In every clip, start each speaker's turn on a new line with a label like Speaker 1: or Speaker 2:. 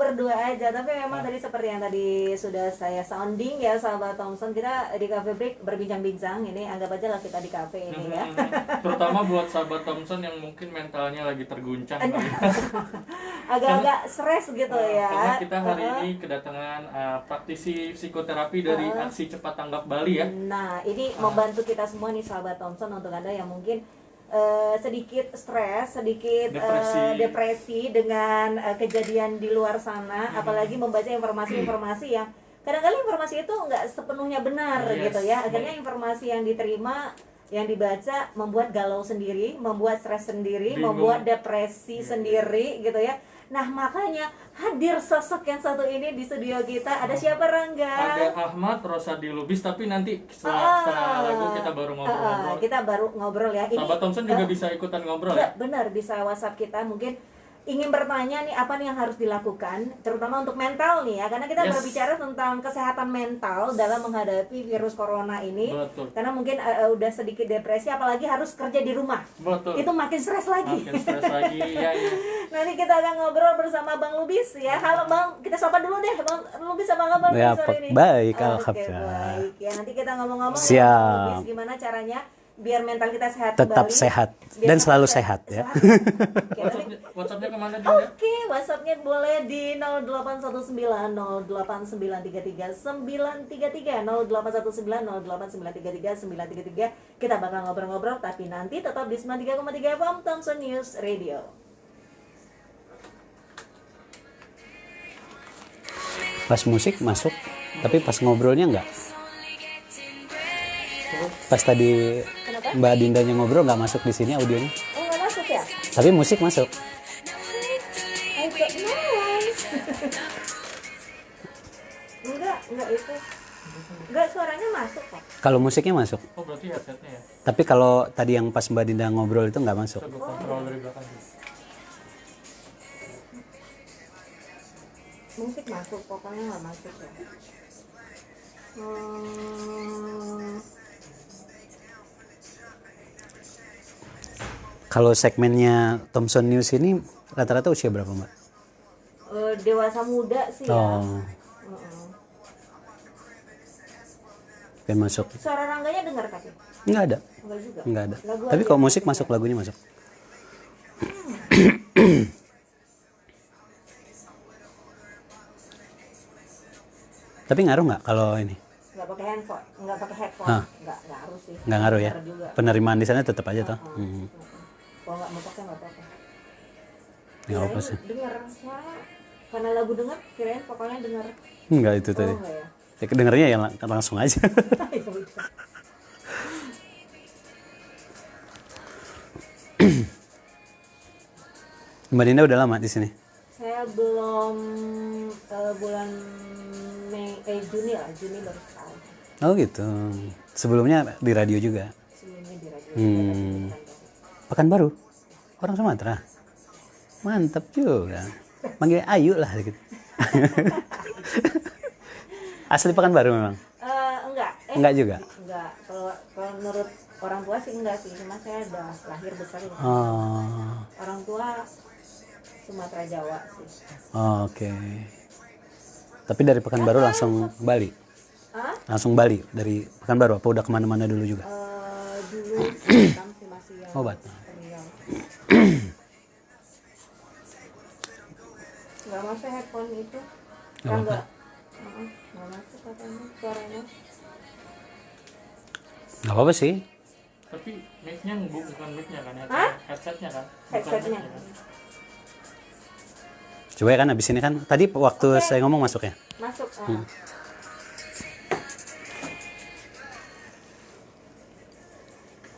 Speaker 1: berdua aja, tapi memang tadi seperti yang tadi sudah saya sounding ya sahabat Thompson, kita di Cafe Break berbincang-bincang, ini anggap aja lah kita di cafe ini ya.
Speaker 2: Terutama buat sahabat Thompson yang mungkin mentalnya lagi terguncang.
Speaker 1: Agak-agak stres gitu ya.
Speaker 2: Karena kita hari ini kedatangan praktisi psikoterapi dari Aksi Cepat Tanggap Bali ya.
Speaker 1: Nah, ini membantu kita semua nih sahabat Thompson, untuk Anda yang mungkin sedikit stres, sedikit depresi dengan kejadian di luar sana, apalagi membaca informasi-informasi yang kadang-kadang informasi itu nggak sepenuhnya benar gitu ya. Akhirnya informasi yang diterima, yang dibaca membuat galau sendiri, membuat stres sendiri, membuat depresi sendiri gitu ya. Nah, makanya hadir sosok yang satu ini di studio kita. Ada siapa, Rangga?
Speaker 2: Ada Ahmad Rosadi Lubis, tapi nanti setelah lagu kita baru ngobrol-ngobrol.
Speaker 1: Kita baru ngobrol ya.
Speaker 2: Sahabat Thompson juga bisa ikutan ngobrol ya?
Speaker 1: Benar, bisa WhatsApp kita, mungkin ingin bertanya nih apa nih yang harus dilakukan, terutama untuk mental nih ya, karena kita berbicara tentang kesehatan mental dalam menghadapi virus corona ini.
Speaker 2: Betul.
Speaker 1: Karena mungkin udah sedikit depresi, apalagi harus kerja di rumah.
Speaker 2: Betul.
Speaker 1: Itu makin stres lagi.
Speaker 2: Makin stres lagi ya.
Speaker 1: Nanti kita akan ngobrol bersama Bang Lubis ya. Halo Bang, kita sapa dulu deh Bang Lubis, apa kabar
Speaker 3: ya,
Speaker 1: sore ini?
Speaker 3: Baik,
Speaker 1: alhamdulillah. Baik ya, nanti kita ngomong-ngomong
Speaker 3: Siap.
Speaker 1: Bang Lubis, gimana caranya biar mental kita sehat
Speaker 3: tetap
Speaker 1: kembali,
Speaker 3: sehat
Speaker 1: biar
Speaker 3: dan selalu sehat ya.
Speaker 2: WhatsAppnya kemana Dinda?
Speaker 1: Oke, WhatsAppnya boleh di 0819-0813-933 0819-0833 Kita bakal ngobrol-ngobrol, tapi nanti tetap di 93,3 FM Thompson News Radio.
Speaker 3: Pas musik masuk, tapi pas ngobrolnya enggak. Pas tadi
Speaker 1: Kenapa?
Speaker 3: Mbak Dindanya ngobrol nggak masuk di sini audionya.
Speaker 1: Oh, nggak masuk ya?
Speaker 3: Tapi musik masuk.
Speaker 1: I don't know. Enggak itu. Enggak, suaranya masuk kok.
Speaker 3: Kalau musiknya masuk.
Speaker 2: Oh, berarti headsetnya ya?
Speaker 3: Tapi kalau tadi yang pas Mbak Dinda ngobrol itu nggak masuk.
Speaker 2: Coba kontrol dari belakang.
Speaker 1: Musik masuk, pokoknya nggak masuk ya.
Speaker 3: Kalau segmennya Thompson News ini rata-rata usia berapa, Mbak?
Speaker 1: Dewasa muda sih ya.
Speaker 3: Oh, pengen masuk.
Speaker 1: Suara Rangganya dengar kaki?
Speaker 3: Nggak ada.
Speaker 1: Enggak juga.
Speaker 3: Nggak ada.
Speaker 1: Lagu
Speaker 3: Tapi
Speaker 1: aja
Speaker 3: kalau
Speaker 1: ya,
Speaker 3: musik
Speaker 1: ya.
Speaker 3: masuk, lagunya masuk. Tapi ngaruh nggak kalau ini?
Speaker 1: Nggak pakai handphone, nggak pakai headphone.
Speaker 3: Hah?
Speaker 1: Nggak harus sih.
Speaker 3: Nggak ngaruh ya?
Speaker 1: Benar juga.
Speaker 3: Penerimaan di sana tetap aja toh.
Speaker 1: Kalau nggak mau pakai nggak apa-apa.
Speaker 3: Nggak apa sih.
Speaker 1: Dengar suara, karena lagu dengar, kirain pokoknya dengar.
Speaker 3: Enggak itu tadi.
Speaker 1: Enggak ya?
Speaker 3: Ya, dengernya ya langsung aja.
Speaker 1: Ya udah.
Speaker 3: Mbak Dinda udah lama di sini?
Speaker 1: Saya belum bulan Juni baru setahun.
Speaker 3: Oh gitu. Sebelumnya di radio juga.
Speaker 1: Sebelumnya di radio.
Speaker 3: Pekanbaru. Orang Sumatera. Mantap juga. Manggil Ayu lah gitu. Asli Pekanbaru memang?
Speaker 1: Enggak.
Speaker 3: Enggak juga.
Speaker 1: Enggak. Kalau menurut orang tua sih enggak sih. Cuma saya udah lahir besar di sana.
Speaker 3: Oh,
Speaker 1: Orang tua Sumatera Jawa sih.
Speaker 3: oke. Tapi dari Pekanbaru langsung Bali?
Speaker 1: Hah?
Speaker 3: Langsung Bali dari Pekanbaru apa udah kemana-mana dulu juga?
Speaker 1: Dulu Batam sih masih yang
Speaker 3: Obat.
Speaker 1: Riau. Nggak masuk headphone itu.
Speaker 3: Nggak apa-apa.
Speaker 1: Nggak masuk katanya suaranya.
Speaker 3: Nggak apa-apa sih.
Speaker 2: Tapi mic-nya bukan mic-nya kan?
Speaker 1: Hah?
Speaker 2: Headsetnya kan? Bukan
Speaker 1: Headsetnya.
Speaker 2: mic-nya kan?
Speaker 3: Coba ya kan abis ini kan. Tadi waktu saya ngomong masuk ya?
Speaker 1: Masuk.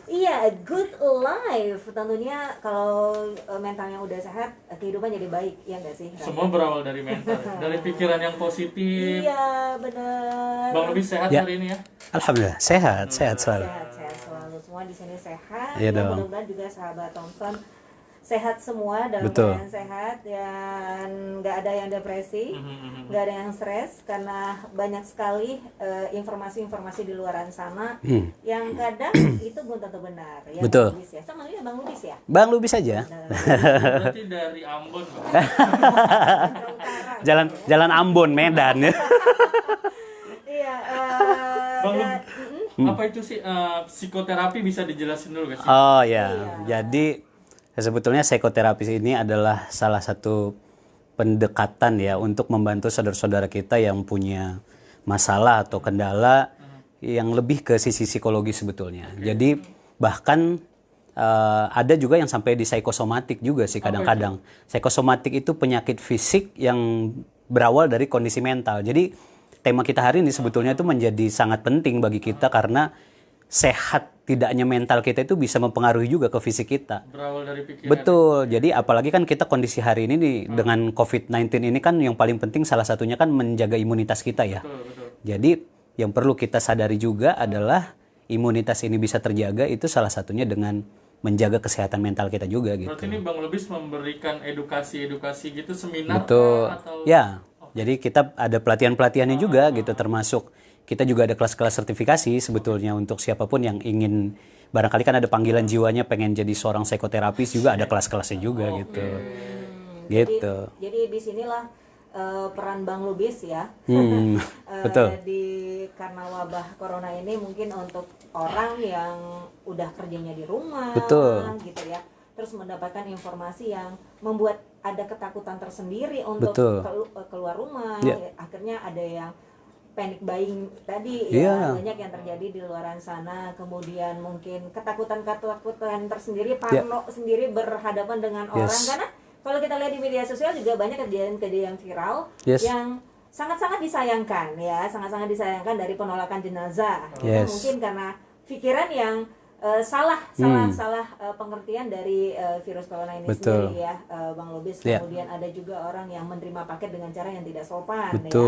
Speaker 1: Iya, good life. Tentunya kalau mentalnya udah sehat, kehidupan jadi baik, ya nggak sih?
Speaker 2: Semua berawal dari mental, dari pikiran yang positif.
Speaker 1: Iya, benar.
Speaker 2: Bang lebih sehat
Speaker 3: Ya.
Speaker 2: hari ini ya?
Speaker 3: Alhamdulillah, sehat selalu.
Speaker 1: Sehat selalu, semua di sini sehat.
Speaker 3: Iya
Speaker 1: Ya,
Speaker 3: dong.
Speaker 1: mudah-mudahan juga sahabat Thompson sehat semua, dalam
Speaker 3: Betul.
Speaker 1: keadaan sehat, dan nggak ada yang depresi, nggak ada yang stres, karena banyak sekali informasi-informasi di luaran sana yang kadang itu belum tentu benar. Ya,
Speaker 3: Betul.
Speaker 1: Bang Lubis ya. Sama Bang Lubis ya.
Speaker 3: Bang Lubis aja.
Speaker 2: Berarti dari Ambon Bang.
Speaker 1: Sumatera Utara.
Speaker 3: jalan Ambon, Medan ya.
Speaker 1: Iya.
Speaker 2: Bang,
Speaker 1: dan-
Speaker 2: apa itu sih psikoterapi, bisa dijelasin dulu gak sih?
Speaker 3: Oh ya, jadi sebetulnya psikoterapi ini adalah salah satu pendekatan ya untuk membantu saudara-saudara kita yang punya masalah atau kendala yang lebih ke sisi psikologi sebetulnya. Jadi bahkan ada juga yang sampai di psikosomatik juga sih kadang-kadang. Psikosomatik itu penyakit fisik yang berawal dari kondisi mental. Jadi tema kita hari ini sebetulnya itu menjadi sangat penting bagi kita karena sehat tidaknya mental kita itu bisa mempengaruhi juga ke fisik kita.
Speaker 2: Berawal dari pikiran.
Speaker 3: Betul. Jadi apalagi kan kita kondisi hari ini dengan COVID-19 ini kan yang paling penting salah satunya kan menjaga imunitas kita ya.
Speaker 2: Betul.
Speaker 3: Jadi yang perlu kita sadari juga adalah imunitas ini bisa terjaga itu salah satunya dengan menjaga kesehatan mental kita juga gitu.
Speaker 2: Berarti ini Bang Lubis memberikan edukasi gitu, seminar
Speaker 3: Betul.
Speaker 2: atau
Speaker 3: Ya. Jadi kita ada pelatihan-pelatihannya juga gitu, termasuk kita juga ada kelas-kelas sertifikasi sebetulnya untuk siapapun yang ingin, barangkali kan ada panggilan jiwanya pengen jadi seorang psikoterapis juga ada kelas-kelasnya juga gitu. Gitu.
Speaker 1: Jadi disinilah peran Bang Lubis ya.
Speaker 3: Betul.
Speaker 1: Di karena wabah corona ini mungkin untuk orang yang udah kerjanya di rumah,
Speaker 3: Betul.
Speaker 1: gitu ya. Terus mendapatkan informasi yang membuat ada ketakutan tersendiri untuk
Speaker 3: Betul.
Speaker 1: keluar rumah.
Speaker 3: Yeah.
Speaker 1: Akhirnya ada yang panic buying tadi
Speaker 3: Yeah.
Speaker 1: ya, banyak yang terjadi di luaran sana. Kemudian mungkin ketakutan tersendiri, parno sendiri berhadapan dengan orang, karena kalau kita lihat di media sosial juga banyak kejadian-kejadian viral yang sangat-sangat disayangkan ya, sangat-sangat disayangkan dari penolakan jenazah. Mungkin karena pikiran yang salah pengertian dari virus corona ini sendiri ya, Bang Lubis. Kemudian ada juga orang yang menerima paket dengan cara yang tidak sopan ya,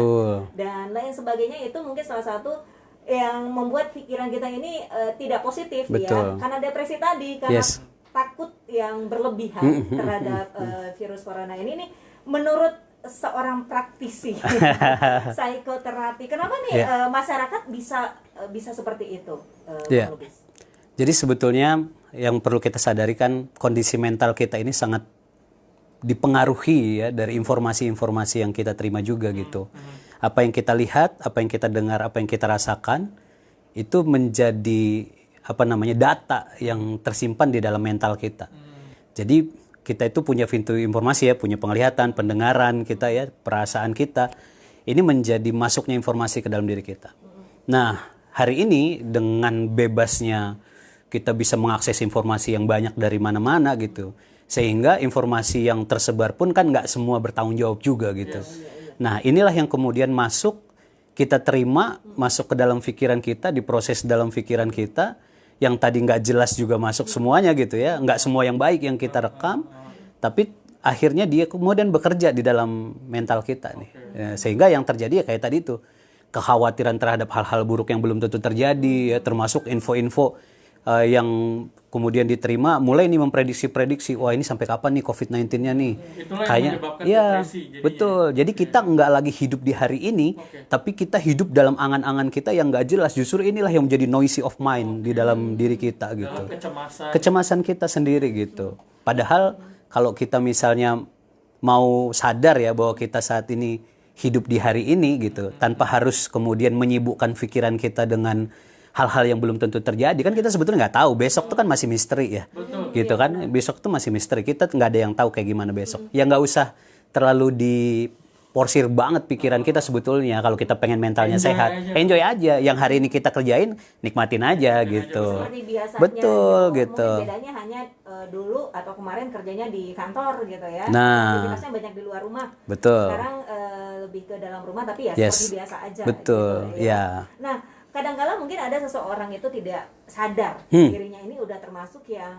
Speaker 1: dan lain sebagainya. Itu mungkin salah satu yang membuat pikiran kita ini tidak positif ya, karena depresi tadi, karena takut yang berlebihan terhadap virus corona ini nih, menurut seorang praktisi psikoterapi. Kenapa nih masyarakat bisa seperti itu, Bang Lubis?
Speaker 3: Jadi sebetulnya yang perlu kita sadari kan kondisi mental kita ini sangat dipengaruhi ya dari informasi-informasi yang kita terima juga gitu. Apa yang kita lihat, apa yang kita dengar, apa yang kita rasakan itu menjadi data yang tersimpan di dalam mental kita. Jadi kita itu punya pintu informasi ya, punya penglihatan, pendengaran kita ya, perasaan kita. Ini menjadi masuknya informasi ke dalam diri kita. Nah, hari ini dengan bebasnya kita bisa mengakses informasi yang banyak dari mana-mana gitu. Sehingga informasi yang tersebar pun kan nggak semua bertanggung jawab juga gitu. Nah, inilah yang kemudian masuk, kita terima, masuk ke dalam pikiran kita, diproses dalam pikiran kita, yang tadi nggak jelas juga masuk semuanya gitu ya. Nggak semua yang baik yang kita rekam, tapi akhirnya dia kemudian bekerja di dalam mental kita nih. Ya, sehingga yang terjadi ya kayak tadi itu, kekhawatiran terhadap hal-hal buruk yang belum tentu terjadi ya, termasuk info-info yang kemudian diterima mulai nih memprediksi-prediksi, wah ini sampai kapan nih COVID-19-nya nih.
Speaker 2: Itulah
Speaker 3: kayaknya
Speaker 2: yang menyebabkan
Speaker 3: ya
Speaker 2: depresi jadinya.
Speaker 3: betul. Jadi kita nggak lagi hidup di hari ini, tapi kita hidup dalam angan-angan kita yang nggak jelas. Justru inilah yang menjadi noisy of mind di dalam diri kita gitu. Kecemasan kita sendiri gitu. Padahal kalau kita misalnya mau sadar ya bahwa kita saat ini hidup di hari ini gitu, tanpa harus kemudian menyibukkan pikiran kita dengan hal-hal yang belum tentu terjadi, kan kita sebetulnya nggak tahu, besok tuh kan masih misteri ya. Gitu kan, besok tuh masih misteri, kita nggak ada yang tahu kayak gimana besok. Ya nggak usah terlalu diporsir banget pikiran kita sebetulnya. Kalau kita pengen mentalnya sehat, enjoy aja. Yang hari ini kita kerjain, nikmatin aja gitu.
Speaker 1: Seperti biasanya.
Speaker 3: Betul gitu.
Speaker 1: Mungkin bedanya hanya dulu atau kemarin kerjanya di kantor gitu ya.
Speaker 3: Nah,
Speaker 1: aktivitasnya banyak di luar rumah.
Speaker 3: Betul.
Speaker 1: Sekarang lebih ke dalam rumah, tapi ya seperti biasa aja.
Speaker 3: Betul,
Speaker 1: gitu,
Speaker 3: ya.
Speaker 1: Nah, kadang-kala mungkin ada seseorang itu tidak sadar dirinya ini udah termasuk yang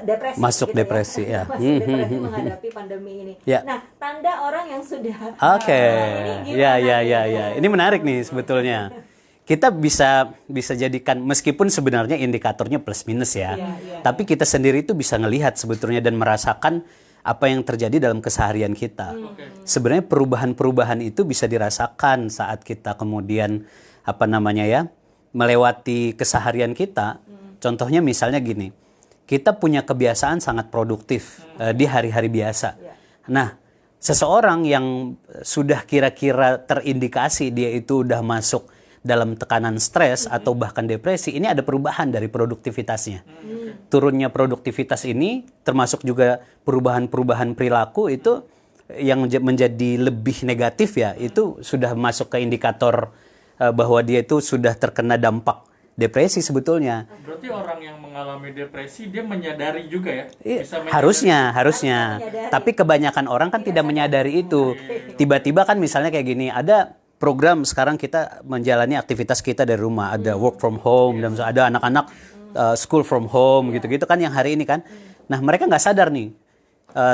Speaker 1: depresi.
Speaker 3: Masuk
Speaker 1: gitu
Speaker 3: depresi ya.
Speaker 1: Masuk depresi menghadapi pandemi ini.
Speaker 3: Ya.
Speaker 1: Nah, tanda orang yang sudah
Speaker 3: Oke. Ya. Ini menarik nih sebetulnya. Kita bisa jadikan, meskipun sebenarnya indikatornya plus minus ya. Tapi kita sendiri itu bisa ngelihat sebetulnya dan merasakan apa yang terjadi dalam keseharian kita. Sebenarnya perubahan-perubahan itu bisa dirasakan saat kita kemudian melewati keseharian kita. Contohnya misalnya gini, kita punya kebiasaan sangat produktif di hari-hari biasa. Nah, seseorang yang sudah kira-kira terindikasi dia itu udah masuk dalam tekanan stres atau bahkan depresi, ini ada perubahan dari produktivitasnya. Turunnya produktivitas ini termasuk juga perubahan-perubahan perilaku itu yang menjadi lebih negatif ya, itu sudah masuk ke indikator bahwa dia itu sudah terkena dampak depresi sebetulnya.
Speaker 2: Berarti orang yang mengalami depresi dia menyadari juga ya? Bisa menyadari.
Speaker 3: Harusnya. Tapi kebanyakan orang kan tidak menyadari itu. Tiba-tiba kan misalnya kayak gini, ada program sekarang kita menjalani aktivitas kita dari rumah, ada work from home, dan ada anak-anak school from home, gitu-gitu kan yang hari ini kan. Nah mereka nggak sadar nih,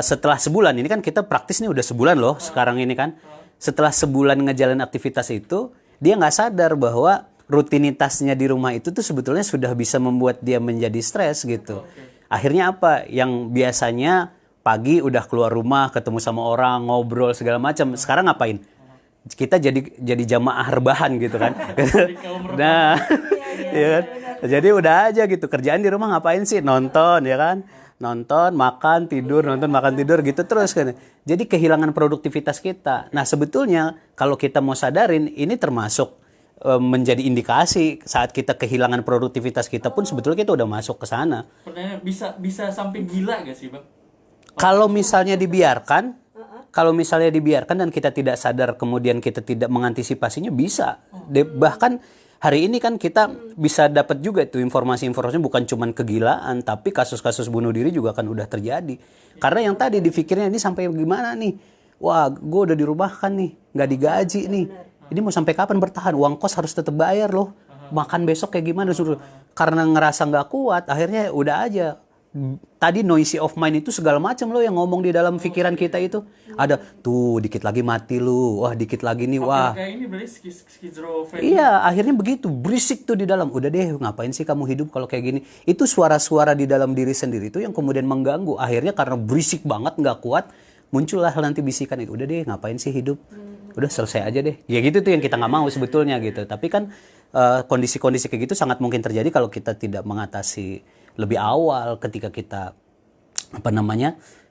Speaker 3: setelah sebulan, ini kan kita praktis nih udah sebulan loh sekarang ini kan. Setelah sebulan ngejalanin aktivitas itu, dia nggak sadar bahwa rutinitasnya di rumah itu tuh sebetulnya sudah bisa membuat dia menjadi stres gitu. Akhirnya apa? Yang biasanya pagi udah keluar rumah, ketemu sama orang, ngobrol segala macam. Sekarang ngapain? Kita jadi jamaah rebahan gitu kan. Nah, ya kan? Jadi udah aja gitu. Kerjaan di rumah ngapain sih? Nonton ya kan? Nonton, makan, tidur, nonton, makan, tidur gitu terus kan. Jadi kehilangan produktivitas kita. Nah, sebetulnya kalau kita mau sadarin ini termasuk menjadi indikasi saat kita kehilangan produktivitas kita pun sebetulnya kita udah masuk ke sana.
Speaker 2: Pertanyaan, bisa sampai gila gak sih Bang?
Speaker 3: Kalau misalnya dibiarkan dan kita tidak sadar kemudian kita tidak mengantisipasinya bisa. Bahkan hari ini kan kita bisa dapat juga itu informasi-informasi bukan cuma kegilaan tapi kasus-kasus bunuh diri juga kan udah terjadi. Karena yang tadi dipikirnya ini sampai gimana nih? Wah, gue udah dirumahkan nih, nggak digaji nih. Ini mau sampai kapan bertahan? Uang kos harus tetap bayar loh. Makan besok kayak gimana? Karena ngerasa nggak kuat, akhirnya udah aja. Tadi noisy of mind itu segala macam loh yang ngomong di dalam pikiran kita itu. Ada tuh dikit lagi mati lu. Wah dikit lagi nih. Wah.
Speaker 2: Kayak ini berarti skizofrenia.
Speaker 3: Iya akhirnya begitu. Berisik tuh di dalam. Udah deh ngapain sih kamu hidup kalau kayak gini. Itu suara-suara di dalam diri sendiri itu yang kemudian mengganggu. Akhirnya karena berisik banget nggak kuat. Muncullah nanti bisikan itu. Udah deh ngapain sih hidup. Udah selesai aja deh. Ya gitu tuh yang kita nggak mau sebetulnya gitu. Tapi kan kondisi-kondisi kayak gitu sangat mungkin terjadi kalau kita tidak mengatasi lebih awal ketika kita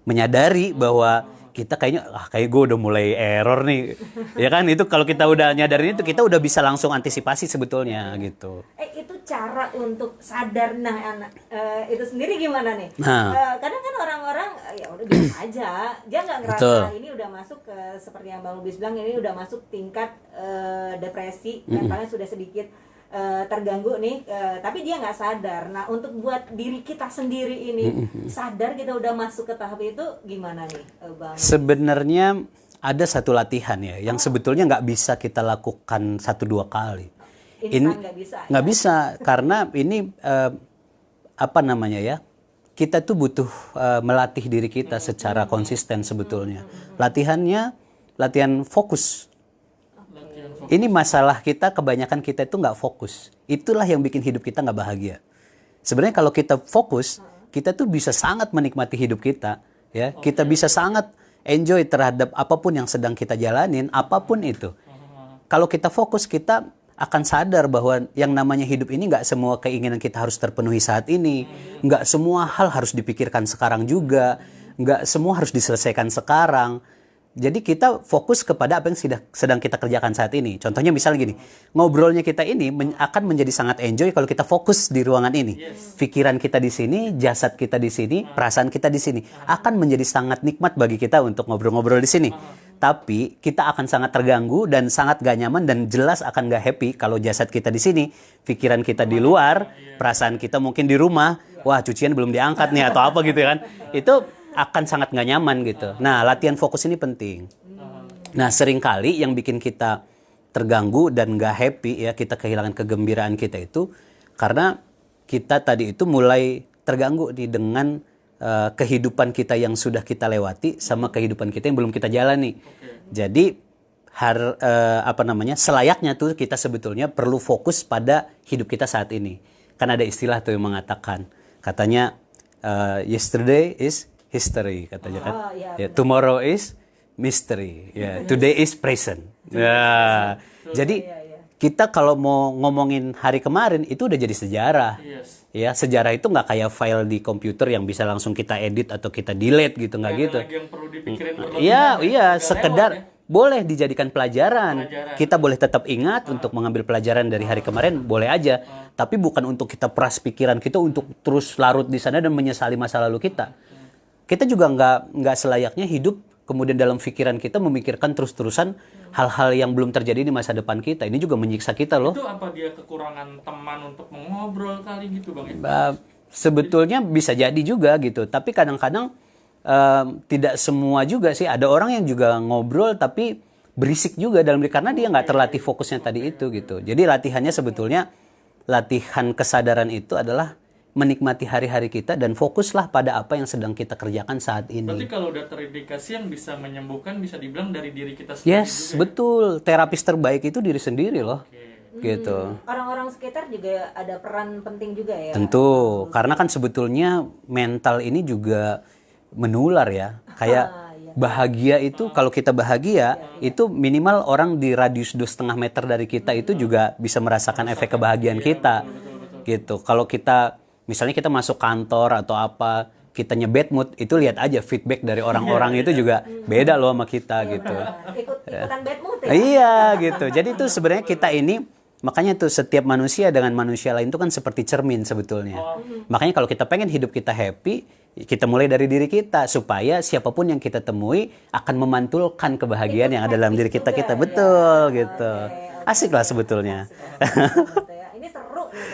Speaker 3: menyadari bahwa kita kayaknya kayak gue udah mulai error nih. Ya kan itu kalau kita udah nyadarin itu kita udah bisa langsung antisipasi sebetulnya gitu.
Speaker 1: Itu cara untuk sadar itu sendiri gimana nih? Kadang kan orang-orang ya udah biasa aja, dia nggak ngerasa ini udah masuk ke seperti yang Bang Lubis bilang ini udah masuk tingkat depresi, mentalnya sudah sedikit terganggu nih, tapi dia nggak sadar. Nah untuk buat diri kita sendiri ini sadar kita udah masuk ke tahap itu gimana nih Bang?
Speaker 3: Sebenarnya ada satu latihan ya yang sebetulnya nggak bisa kita lakukan 1-2 kali.
Speaker 1: Instan
Speaker 3: nggak bisa karena ini kita tuh butuh melatih diri kita secara konsisten sebetulnya. Latihan fokus. Ini masalah kita, kebanyakan kita itu nggak fokus. Itulah yang bikin hidup kita nggak bahagia. Sebenarnya kalau kita fokus, kita tuh bisa sangat menikmati hidup kita. Ya, kita bisa sangat enjoy terhadap apapun yang sedang kita jalanin, apapun itu. Kalau kita fokus, kita akan sadar bahwa yang namanya hidup ini nggak semua keinginan kita harus terpenuhi saat ini. Nggak semua hal harus dipikirkan sekarang juga. Nggak semua harus diselesaikan sekarang. Jadi kita fokus kepada apa yang sedang kita kerjakan saat ini. Contohnya misalnya gini, ngobrolnya kita ini akan menjadi sangat enjoy kalau kita fokus di ruangan ini. Pikiran kita di sini, jasad kita di sini, perasaan kita di sini. Akan menjadi sangat nikmat bagi kita untuk ngobrol-ngobrol di sini. Tapi kita akan sangat terganggu dan sangat gak nyaman dan jelas akan gak happy kalau jasad kita di sini, pikiran kita di luar, perasaan kita mungkin di rumah. Wah cucian belum diangkat nih atau apa gitu kan. Itu akan sangat nggak nyaman gitu. Nah, latihan fokus ini penting. Nah, seringkali yang bikin kita terganggu dan nggak happy ya, kita kehilangan kegembiraan kita itu karena kita tadi itu mulai terganggu nih dengan kehidupan kita yang sudah kita lewati sama kehidupan kita yang belum kita jalani. Jadi selayaknya tuh kita sebetulnya perlu fokus pada hidup kita saat ini. Kan ada istilah tuh yang mengatakan, katanya yesterday is history katanya kan. Tomorrow is mystery. Today is present. Jadi kita kalau mau ngomongin hari kemarin itu udah jadi sejarah.
Speaker 2: Yes.
Speaker 3: Ya, sejarah itu nggak kayak file di komputer yang bisa langsung kita edit atau kita delete gitu, nggak gitu.
Speaker 2: Lagi yang perlu dipikirin berlebihan
Speaker 3: Iya,
Speaker 2: ya.
Speaker 3: iya,
Speaker 2: Udah
Speaker 3: sekedar
Speaker 2: lewat ya.
Speaker 3: boleh dijadikan pelajaran. Kita boleh tetap ingat untuk mengambil pelajaran dari hari kemarin, boleh aja. Tapi bukan untuk kita peras pikiran kita untuk terus larut di sana dan menyesali masa lalu kita. Kita juga nggak selayaknya hidup kemudian dalam pikiran kita memikirkan terus-terusan hal-hal yang belum terjadi di masa depan kita. Ini juga menyiksa kita loh.
Speaker 2: Itu apa dia kekurangan teman untuk mengobrol kali gitu Bang?
Speaker 3: Sebetulnya bisa jadi juga gitu. Tapi kadang-kadang tidak semua juga sih. Ada orang yang juga ngobrol tapi berisik juga dalam karena dia nggak terlatih fokusnya tadi itu gitu. Jadi latihannya sebetulnya latihan kesadaran itu adalah menikmati hari-hari kita dan fokuslah pada apa yang sedang kita kerjakan saat ini.
Speaker 2: Berarti kalau udah terindikasi yang bisa menyembuhkan bisa dibilang dari diri kita sendiri
Speaker 3: Yes,
Speaker 2: juga.
Speaker 3: betul. Terapis terbaik itu diri sendiri loh. Gitu.
Speaker 1: Orang-orang sekitar juga ada peran penting juga ya.
Speaker 3: Tentu, karena kan sebetulnya mental ini juga menular ya. Kayak bahagia itu, kalau kita bahagia, itu minimal orang di radius 2,5 meter dari kita itu juga bisa merasakan efek kebahagiaan kita. Gitu. Kalau kita, misalnya kita masuk kantor atau apa, kitanya bad mood, itu lihat aja feedback dari orang-orang itu juga beda loh sama kita gitu.
Speaker 1: Ikutan bad mood ya.
Speaker 3: Iya gitu. Jadi itu sebenarnya kita ini, makanya tuh setiap manusia dengan manusia lain itu kan seperti cermin sebetulnya. Makanya kalau kita pengen hidup kita happy, kita mulai dari diri kita supaya siapapun yang kita temui akan memantulkan kebahagiaan yang ada dalam diri kita. Betul gitu. Asik lah sebetulnya.
Speaker 1: Ini seru nih.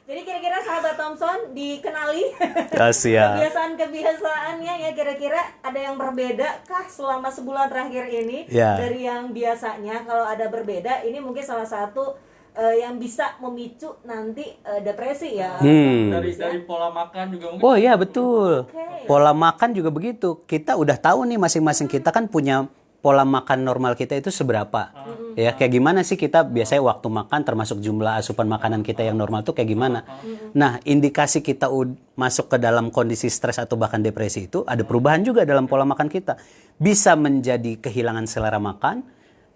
Speaker 1: Jadi kira-kira sahabat Thompson dikenali
Speaker 3: Siap.
Speaker 1: kebiasaan-kebiasaannya ya, kira-kira ada yang berbeda kah selama sebulan terakhir ini
Speaker 3: Ya.
Speaker 1: dari yang biasanya? Kalau ada berbeda, ini mungkin salah satu yang bisa memicu nanti depresi ya.
Speaker 2: Dari pola makan juga mungkin.
Speaker 3: Oh iya betul. Pola makan juga begitu. Kita udah tahu nih masing-masing kita kan punya pola makan normal kita itu seberapa. Ya kayak gimana sih kita biasanya waktu makan termasuk jumlah asupan makanan kita yang normal tuh kayak gimana. Nah, indikasi kita masuk ke dalam kondisi stres atau bahkan depresi itu ada perubahan juga dalam pola makan kita. Bisa menjadi kehilangan selera makan.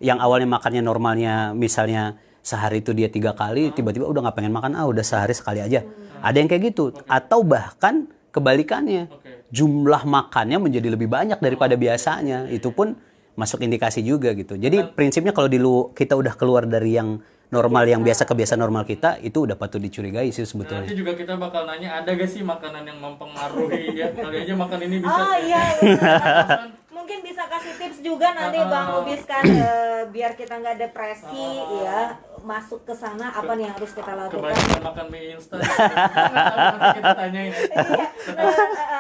Speaker 3: Yang awalnya makannya normalnya misalnya sehari itu dia 3 kali, tiba-tiba udah nggak pengen makan, udah sehari sekali aja. Ada yang kayak gitu. Atau bahkan kebalikannya. Jumlah makannya menjadi lebih banyak daripada biasanya. Itu pun masuk indikasi juga gitu. Jadi prinsipnya kalau kita udah keluar dari yang normal, yang biasa kebiasaan normal kita, itu udah patut dicurigai sih sebetulnya.
Speaker 2: Nanti juga kita bakal nanya, ada gak sih makanan yang mempengaruhi ya? Kali aja makan ini bisa.
Speaker 1: Oh iya. Mungkin bisa kasih tips juga nanti Bang Ubis kan biar kita nggak depresi ya, masuk ke sana apa nih yang harus kita lakukan.
Speaker 2: Kebanyakan makan mie instan. Nanti kita tanyain.
Speaker 1: Iya.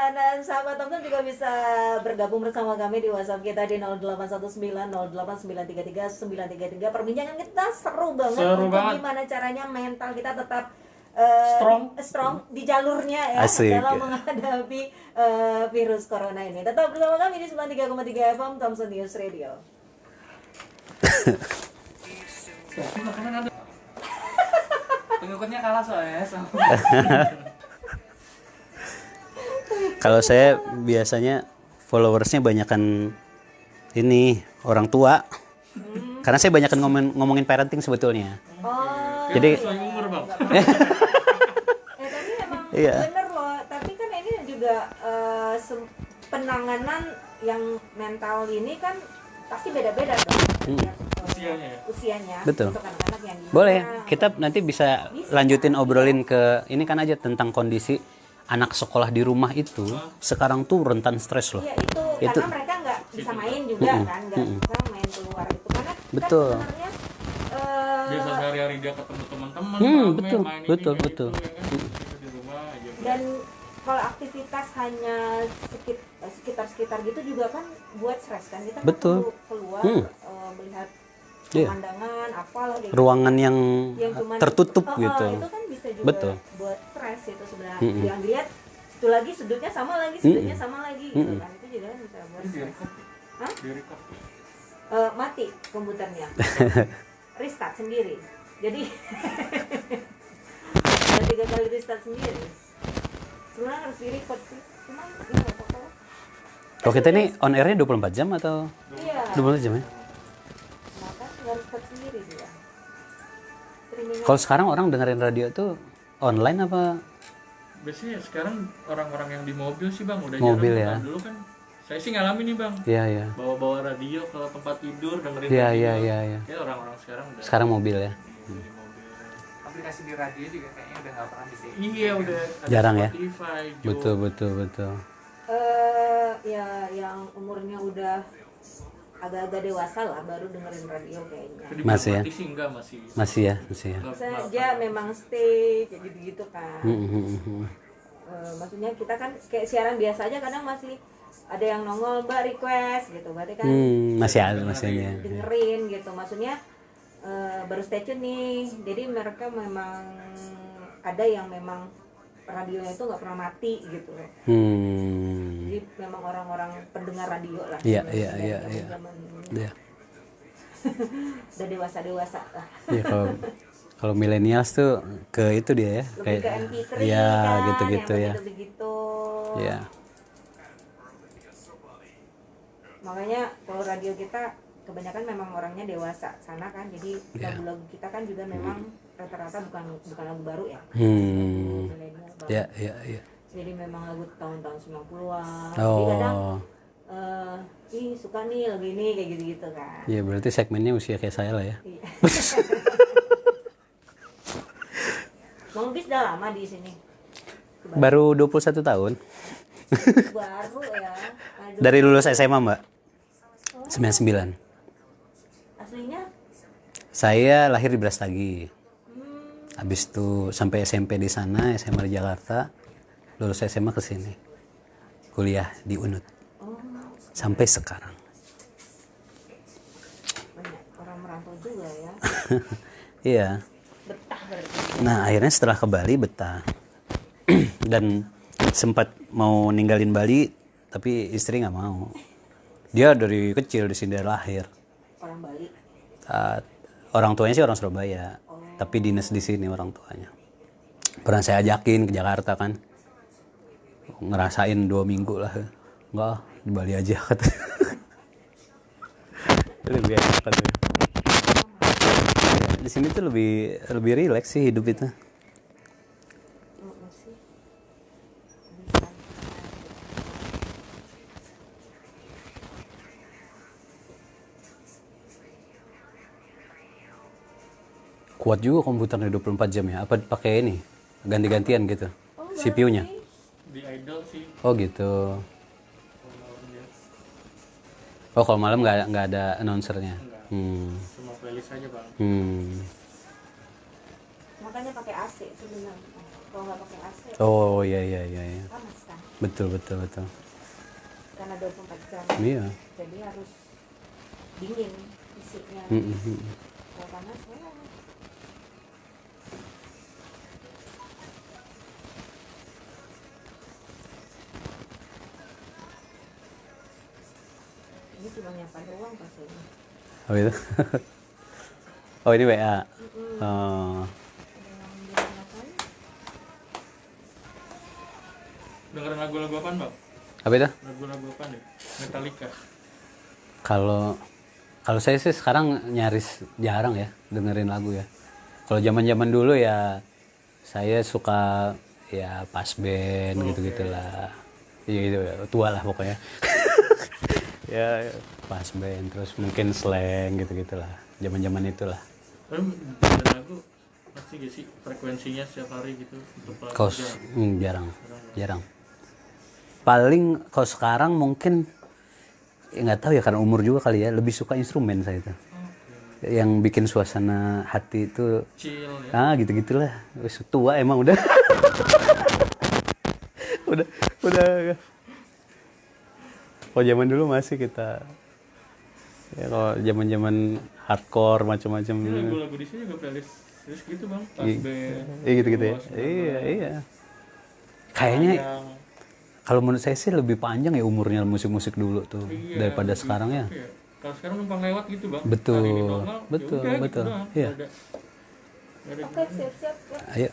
Speaker 1: Dan sahabat Thompson juga bisa bergabung bersama kami di WhatsApp kita di 081908933933. Perbincangan kita seru banget gimana caranya mental kita tetap strong di jalurnya ya.
Speaker 3: Asik.
Speaker 1: Dalam menghadapi virus corona ini. Tetap bersama kami di 93,3 FM Thompson News Radio.
Speaker 2: Pengikutnya kalah soalnya sama.
Speaker 3: Kalau saya biasanya followersnya banyakan ini orang tua. Karena saya banyakan ngomongin parenting sebetulnya.
Speaker 1: Oh.
Speaker 3: Jadi
Speaker 2: Sesuai umur Bang.
Speaker 1: Tapi emang bener loh. Tapi kan ini juga penanganan yang mental ini kan pasti beda-beda dong. Usianya.
Speaker 3: Betul.
Speaker 1: Untuk anak-anak yang gimana.
Speaker 3: Boleh, kita nanti bisa lanjutin obrolin ke ini kan aja tentang kondisi anak sekolah di rumah itu sekarang tuh rentan stres loh.
Speaker 1: Iya itu karena mereka nggak bisa main juga kan, nggak bisa main keluar itu karena
Speaker 3: betul.
Speaker 1: Kan sebenarnya
Speaker 2: Biasa sehari-hari dia ketemu teman-teman,
Speaker 3: betul,
Speaker 2: main
Speaker 3: betul,
Speaker 2: ini,
Speaker 3: betul.
Speaker 2: Itu, ya kan? Di rumah aja.
Speaker 1: dan kalau aktivitas hanya sekitar gitu juga kan buat stres kan, kita
Speaker 3: Betul.
Speaker 1: perlu keluar melihat
Speaker 3: Iya.
Speaker 1: pemandangan apalah gitu.
Speaker 3: Ruangan yang
Speaker 1: cuman
Speaker 3: tertutup gitu.
Speaker 1: itu kan bisa juga
Speaker 3: Betul.
Speaker 1: buat stres itu sebenarnya. Yang lihat itu lagi sudutnya sama lagi gitu kan, itu juga kan bisa buat stres. Hah? Mati komputernya. Restart sendiri. Jadi ada 3 kali restart sendiri. Sebenarnya harus di-record sih. Cuma ya nggak apa-apa.
Speaker 3: Kalau kita ini on airnya 24 jam atau
Speaker 1: Iya.
Speaker 3: 24 jam ya?
Speaker 1: Maka harus restart sendiri dia. streaming.
Speaker 3: Kalau sekarang orang dengerin radio tuh online apa?
Speaker 2: Biasanya sekarang orang-orang yang di mobil sih bang udah
Speaker 3: Mobil
Speaker 2: jarang.
Speaker 3: ya.
Speaker 2: Kan dulu kan saya sih ngalamin nih bang,
Speaker 3: Iya, iya.
Speaker 2: bawa-bawa radio ke tempat tidur dengerin
Speaker 3: Iya,
Speaker 2: radio.
Speaker 3: iya, iya, iya.
Speaker 2: Ya orang-orang sekarang udah
Speaker 3: Sekarang mobil ya.
Speaker 2: di mobil.
Speaker 4: Aplikasi di radio juga kayaknya udah nggak pernah bisa.
Speaker 2: Iya udah ada
Speaker 3: Jarang ya?
Speaker 2: Spotify,
Speaker 3: Betul, betul, betul.
Speaker 1: Ya yang umurnya udah agak-agak dewasa lah baru dengerin radio kayaknya.
Speaker 3: Masih ya?
Speaker 2: Sih enggak masih.
Speaker 3: Masih ya, masih ya.
Speaker 1: Saja memang stay kayak gitu-gitu kan.
Speaker 3: Hmm.
Speaker 1: Maksudnya kita kan kayak siaran biasa aja kadang masih ada yang nongol mbak request gitu, berarti kan
Speaker 3: Masih ada, masih ya.
Speaker 1: dengerin gitu. Maksudnya baru stay tune nih, jadi mereka memang ada yang memang radionya itu nggak pernah mati gitu. Jadi memang orang-orang pendengar radio lah.
Speaker 3: Iya,
Speaker 1: dari
Speaker 3: iya, iya, iya.
Speaker 1: zaman-zaman
Speaker 3: Iya.
Speaker 1: udah dewasa lah.
Speaker 3: Iya, kalau millennials tuh ke itu dia ya,
Speaker 1: Lebih ke MP3
Speaker 3: ya
Speaker 1: kan,
Speaker 3: gitu-gitu ya.
Speaker 1: yang begitu.
Speaker 3: Iya.
Speaker 1: Makanya kalau radio kita kebanyakan memang orangnya dewasa sana kan, jadi lagu-lagu kita kan juga memang rata-rata bukan lagu baru ya. Milenial banget.
Speaker 3: Ya, ya, ya.
Speaker 1: Jadi memang lagu tahun-tahun 90-an. Jadi kadang
Speaker 3: Oh.
Speaker 1: ih suka nih lagu ini kayak gitu-gitu kan.
Speaker 3: Iya, berarti segmennya usia kayak saya lah ya.
Speaker 1: Iya. Bang Bis udah lama di sini.
Speaker 3: Baru 21 tahun.
Speaker 1: Baru ya. Aduh.
Speaker 3: Dari lulus SMA, Mbak. 99.
Speaker 1: Aslinya?
Speaker 3: Saya lahir di Brastagi. Habis itu sampai SMP di sana, SMA di Jakarta. Lulus SMA ke sini. Kuliah di UNUD. Sampai sekarang.
Speaker 1: Banyak orang merantau juga ya.
Speaker 3: Iya.
Speaker 1: Betah berarti.
Speaker 3: Nah, akhirnya setelah ke Bali betah. Dan sempat mau ninggalin Bali, tapi istri nggak mau. Dia dari kecil di sini, dari lahir.
Speaker 1: Orang Bali.
Speaker 3: Orang tuanya sih orang Surabaya, tapi dinas di sini orang tuanya. Pernah saya ajakin ke Jakarta kan, ngerasain 2 minggu lah. Enggak, di Bali aja katanya. Lebih enak katanya. Di sini tuh lebih rileks sih hidup itu.
Speaker 1: Sih.
Speaker 3: Kuat juga komputernya 24 jam ya. Apa pakai ini? Ganti-gantian gitu. CPU-nya.
Speaker 2: Di Idol sih.
Speaker 3: Oh gitu.
Speaker 2: Kalau malam dia
Speaker 3: Oh kalau malam nggak ada announcernya.
Speaker 2: cuma playlist aja bang.
Speaker 1: Makanya pakai AC sebenarnya. Kalau nggak pakai AC,
Speaker 3: Oh iya iya iya. Iya.
Speaker 1: panas kan.
Speaker 3: Betul betul betul.
Speaker 1: Karena 24 jam.
Speaker 3: Iya.
Speaker 1: Jadi harus dingin isinya. Kalau panas ya. Ini cuma nyapa doang pas ini.
Speaker 3: Oh itu. Oh ini WA. Oh.
Speaker 1: Ada yang dinyatakan.
Speaker 2: Dengerin lagu-lagu apaan bang?
Speaker 3: Apa itu?
Speaker 2: Lagu-lagu apa nih? Metallica.
Speaker 3: Kalau saya sih sekarang nyaris jarang ya dengerin lagu ya. Kalau zaman-zaman dulu ya saya suka ya pas band gitu-gitulah. Iya gitu ya, tua lah pokoknya. Ya pas band terus mungkin slang gitu-gitulah. Zaman-zaman itulah.
Speaker 2: Tapi dengerin lagu pasti gak sih frekuensinya setiap hari gitu untuk lagu
Speaker 3: Kalau
Speaker 2: jarang.
Speaker 3: jarang. Paling kalau sekarang mungkin ya nggak tahu ya karena umur juga kali ya lebih suka instrumen saya itu. Yang bikin suasana hati itu
Speaker 2: Chill ya.
Speaker 3: gitu-gitulah. Wis tua emang udah. udah. Kalau zaman dulu masih kita ya kalau zaman-zaman hardcore macam-macam
Speaker 2: Ini
Speaker 3: gitu.
Speaker 2: lagu-lagu di sini juga playlist gitu bang. Pas band.
Speaker 3: Iya gitu ya.
Speaker 2: Bos,
Speaker 3: Iya. Kayaknya
Speaker 2: yang
Speaker 3: kalau menurut saya sih lebih panjang ya umurnya musik-musik dulu tuh
Speaker 2: iya,
Speaker 3: daripada
Speaker 2: lebih-
Speaker 3: sekarang ya.
Speaker 2: iya. Kalau sekarang numpang lewat gitu bang.
Speaker 3: Betul,
Speaker 2: Hari ini normal,
Speaker 3: betul,
Speaker 2: yaudah,
Speaker 3: betul.
Speaker 2: Gitu doang.
Speaker 3: Iya.
Speaker 2: Nggak ada
Speaker 1: Oke, siap-siap ya.
Speaker 3: Ayo.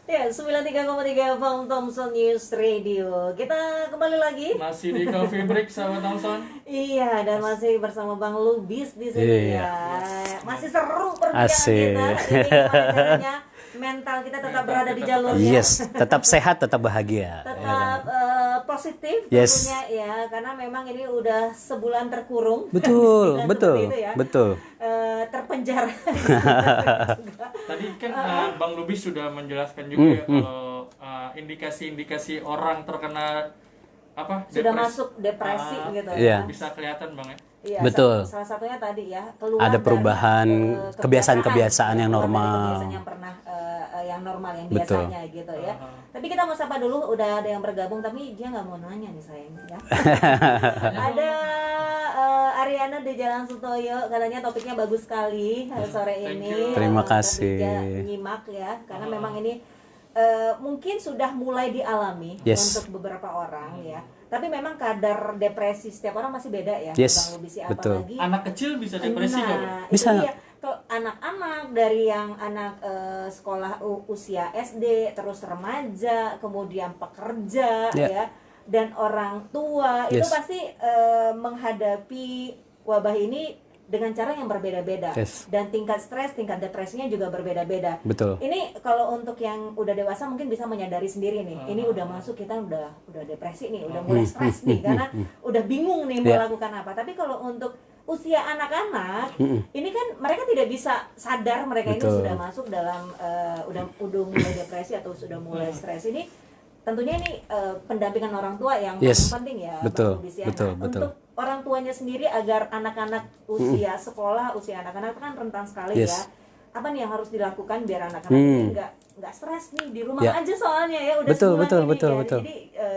Speaker 1: Ya, 93,3 Bang Thompson News Radio. Kita kembali lagi.
Speaker 2: Masih di Coffee Break, sahabat Thompson.
Speaker 1: Iya, dan masih bersama Bang Lubis di sini
Speaker 3: Iya.
Speaker 1: ya. Masih seru perbincangan
Speaker 3: Asik.
Speaker 1: kita. Jadi gimana caranya mental kita tetap berada di jalurnya.
Speaker 3: Yes, tetap sehat, tetap bahagia.
Speaker 1: Tetap positif
Speaker 3: Yes.
Speaker 1: tentunya ya, karena memang ini udah sebulan terkurung.
Speaker 3: Betul,
Speaker 1: Sebulan
Speaker 3: betul,
Speaker 1: seperti itu ya.
Speaker 3: betul.
Speaker 1: Terpenjara.
Speaker 2: Tadi kan Bang Lubis sudah menjelaskan juga ya kalau indikasi-indikasi orang terkena
Speaker 1: Sudah masuk depresi gitu
Speaker 3: Iya.
Speaker 1: ya.
Speaker 2: bisa kelihatan Bang ya.
Speaker 1: Iya,
Speaker 3: Betul.
Speaker 1: salah satunya tadi ya keluar
Speaker 3: Ada
Speaker 1: dari,
Speaker 3: perubahan kebiasaan-kebiasaan yang
Speaker 1: keluar dari
Speaker 3: normal.
Speaker 1: kebiasaan yang pernah yang normal yang
Speaker 3: Betul.
Speaker 1: biasanya gitu ya. Tapi kita mau sapa dulu, udah ada yang bergabung tapi dia nggak mau nanya nih sayang ya. Ada Ariana di Jalan Sutoyo, katanya topiknya bagus sekali sore
Speaker 2: Thank
Speaker 1: ini.
Speaker 2: you.
Speaker 3: Terima
Speaker 1: Bisa
Speaker 3: kasih.
Speaker 1: nyimak ya, karena memang ini mungkin sudah mulai dialami
Speaker 3: Yes.
Speaker 1: untuk beberapa orang ya. Tapi memang kadar depresi setiap orang masih beda ya.
Speaker 3: Yes,
Speaker 1: Bang Lubis,
Speaker 3: betul.
Speaker 1: apalagi
Speaker 2: Anak kecil bisa depresi nggak, Bang?
Speaker 1: nah,
Speaker 3: Bisa.
Speaker 1: itu dia. Kalau anak-anak dari yang anak sekolah usia SD, terus remaja, kemudian pekerja
Speaker 3: Yeah.
Speaker 1: ya, dan orang tua itu
Speaker 3: Yes.
Speaker 1: pasti menghadapi wabah ini dengan cara yang berbeda-beda.
Speaker 3: Yes.
Speaker 1: Dan tingkat stres, tingkat depresinya juga berbeda-beda.
Speaker 3: Betul.
Speaker 1: Ini kalau untuk yang udah dewasa mungkin bisa menyadari sendiri nih. Ini udah masuk, kita udah depresi nih, udah mulai stres nih karena udah bingung nih mau
Speaker 3: Yeah.
Speaker 1: lakukan apa. Tapi kalau untuk usia anak-anak, ini kan mereka tidak bisa sadar mereka ini
Speaker 3: Betul.
Speaker 1: sudah masuk dalam udah mulai depresi atau sudah mulai stres. Ini tentunya ini pendampingan orang tua yang
Speaker 3: Yes.
Speaker 1: paling penting ya,
Speaker 3: Betul,
Speaker 1: Bang Lubis ya.
Speaker 3: betul,
Speaker 1: Nah,
Speaker 3: betul.
Speaker 1: untuk orang tuanya sendiri agar anak-anak usia sekolah, usia anak-anak kan rentan sekali
Speaker 3: Yes.
Speaker 1: ya. Apa nih yang harus dilakukan biar anak-anak ini nggak stres nih di rumah
Speaker 3: Ya.
Speaker 1: aja soalnya ya udah
Speaker 3: Betul,
Speaker 1: sebulan
Speaker 3: betul,
Speaker 1: ini
Speaker 3: betul,
Speaker 1: ya.
Speaker 3: betul.
Speaker 1: Jadi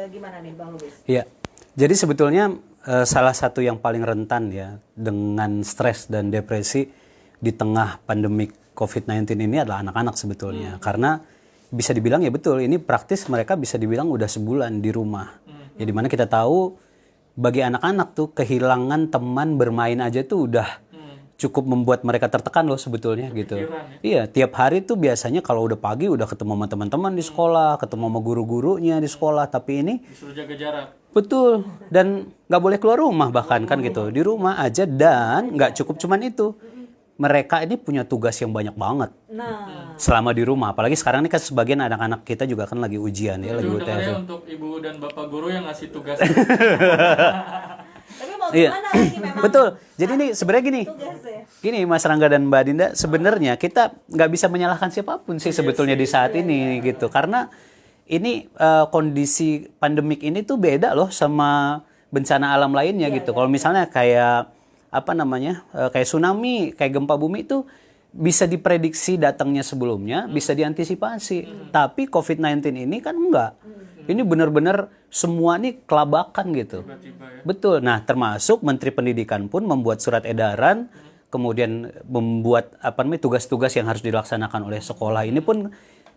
Speaker 1: gimana nih Bang Lubis?
Speaker 3: Iya. Jadi sebetulnya salah satu yang paling rentan ya dengan stres dan depresi di tengah pandemi COVID-19 ini adalah anak-anak sebetulnya. Karena bisa dibilang ya betul, ini praktis mereka bisa dibilang udah sebulan di rumah. Ya dimana kita tahu bagi anak-anak tuh kehilangan teman bermain aja tuh udah cukup membuat mereka tertekan loh sebetulnya gitu. Iya, tiap hari tuh biasanya kalau udah pagi udah ketemu sama teman-teman di sekolah, ketemu sama guru-gurunya di sekolah, tapi ini
Speaker 2: Disuruh jaga jarak.
Speaker 3: betul, dan nggak boleh keluar rumah bahkan kan gitu, di rumah aja. Dan nggak cukup cuman itu, mereka ini punya tugas yang banyak banget
Speaker 1: Nah,
Speaker 3: selama di rumah. Apalagi sekarang ini kan sebagian anak-anak kita juga kan lagi ujian ya, lagi
Speaker 2: Itu dengar
Speaker 3: UTS.
Speaker 2: ya untuk ibu dan bapak guru yang ngasih tugas.
Speaker 1: tapi mau
Speaker 3: Iya.
Speaker 1: gimana lagi memang
Speaker 3: Betul. Jadi ini sebenarnya gini,
Speaker 1: tugas ya.
Speaker 3: gini Mas Rangga dan Mbak Dinda, sebenarnya kita nggak bisa menyalahkan siapapun sih sebetulnya di saat ini gitu, karena ini kondisi pandemik ini tuh beda loh sama bencana alam lainnya gitu. Kalau misalnya kayak apa namanya, kayak tsunami, kayak gempa bumi itu bisa diprediksi datangnya sebelumnya, bisa diantisipasi. Tapi COVID-19 ini kan enggak. Ini benar-benar semua nih kelabakan gitu.
Speaker 2: Tiba-tiba ya.
Speaker 3: Betul. Nah, termasuk Menteri Pendidikan pun membuat surat edaran, kemudian membuat apa namanya tugas-tugas yang harus dilaksanakan oleh sekolah ini pun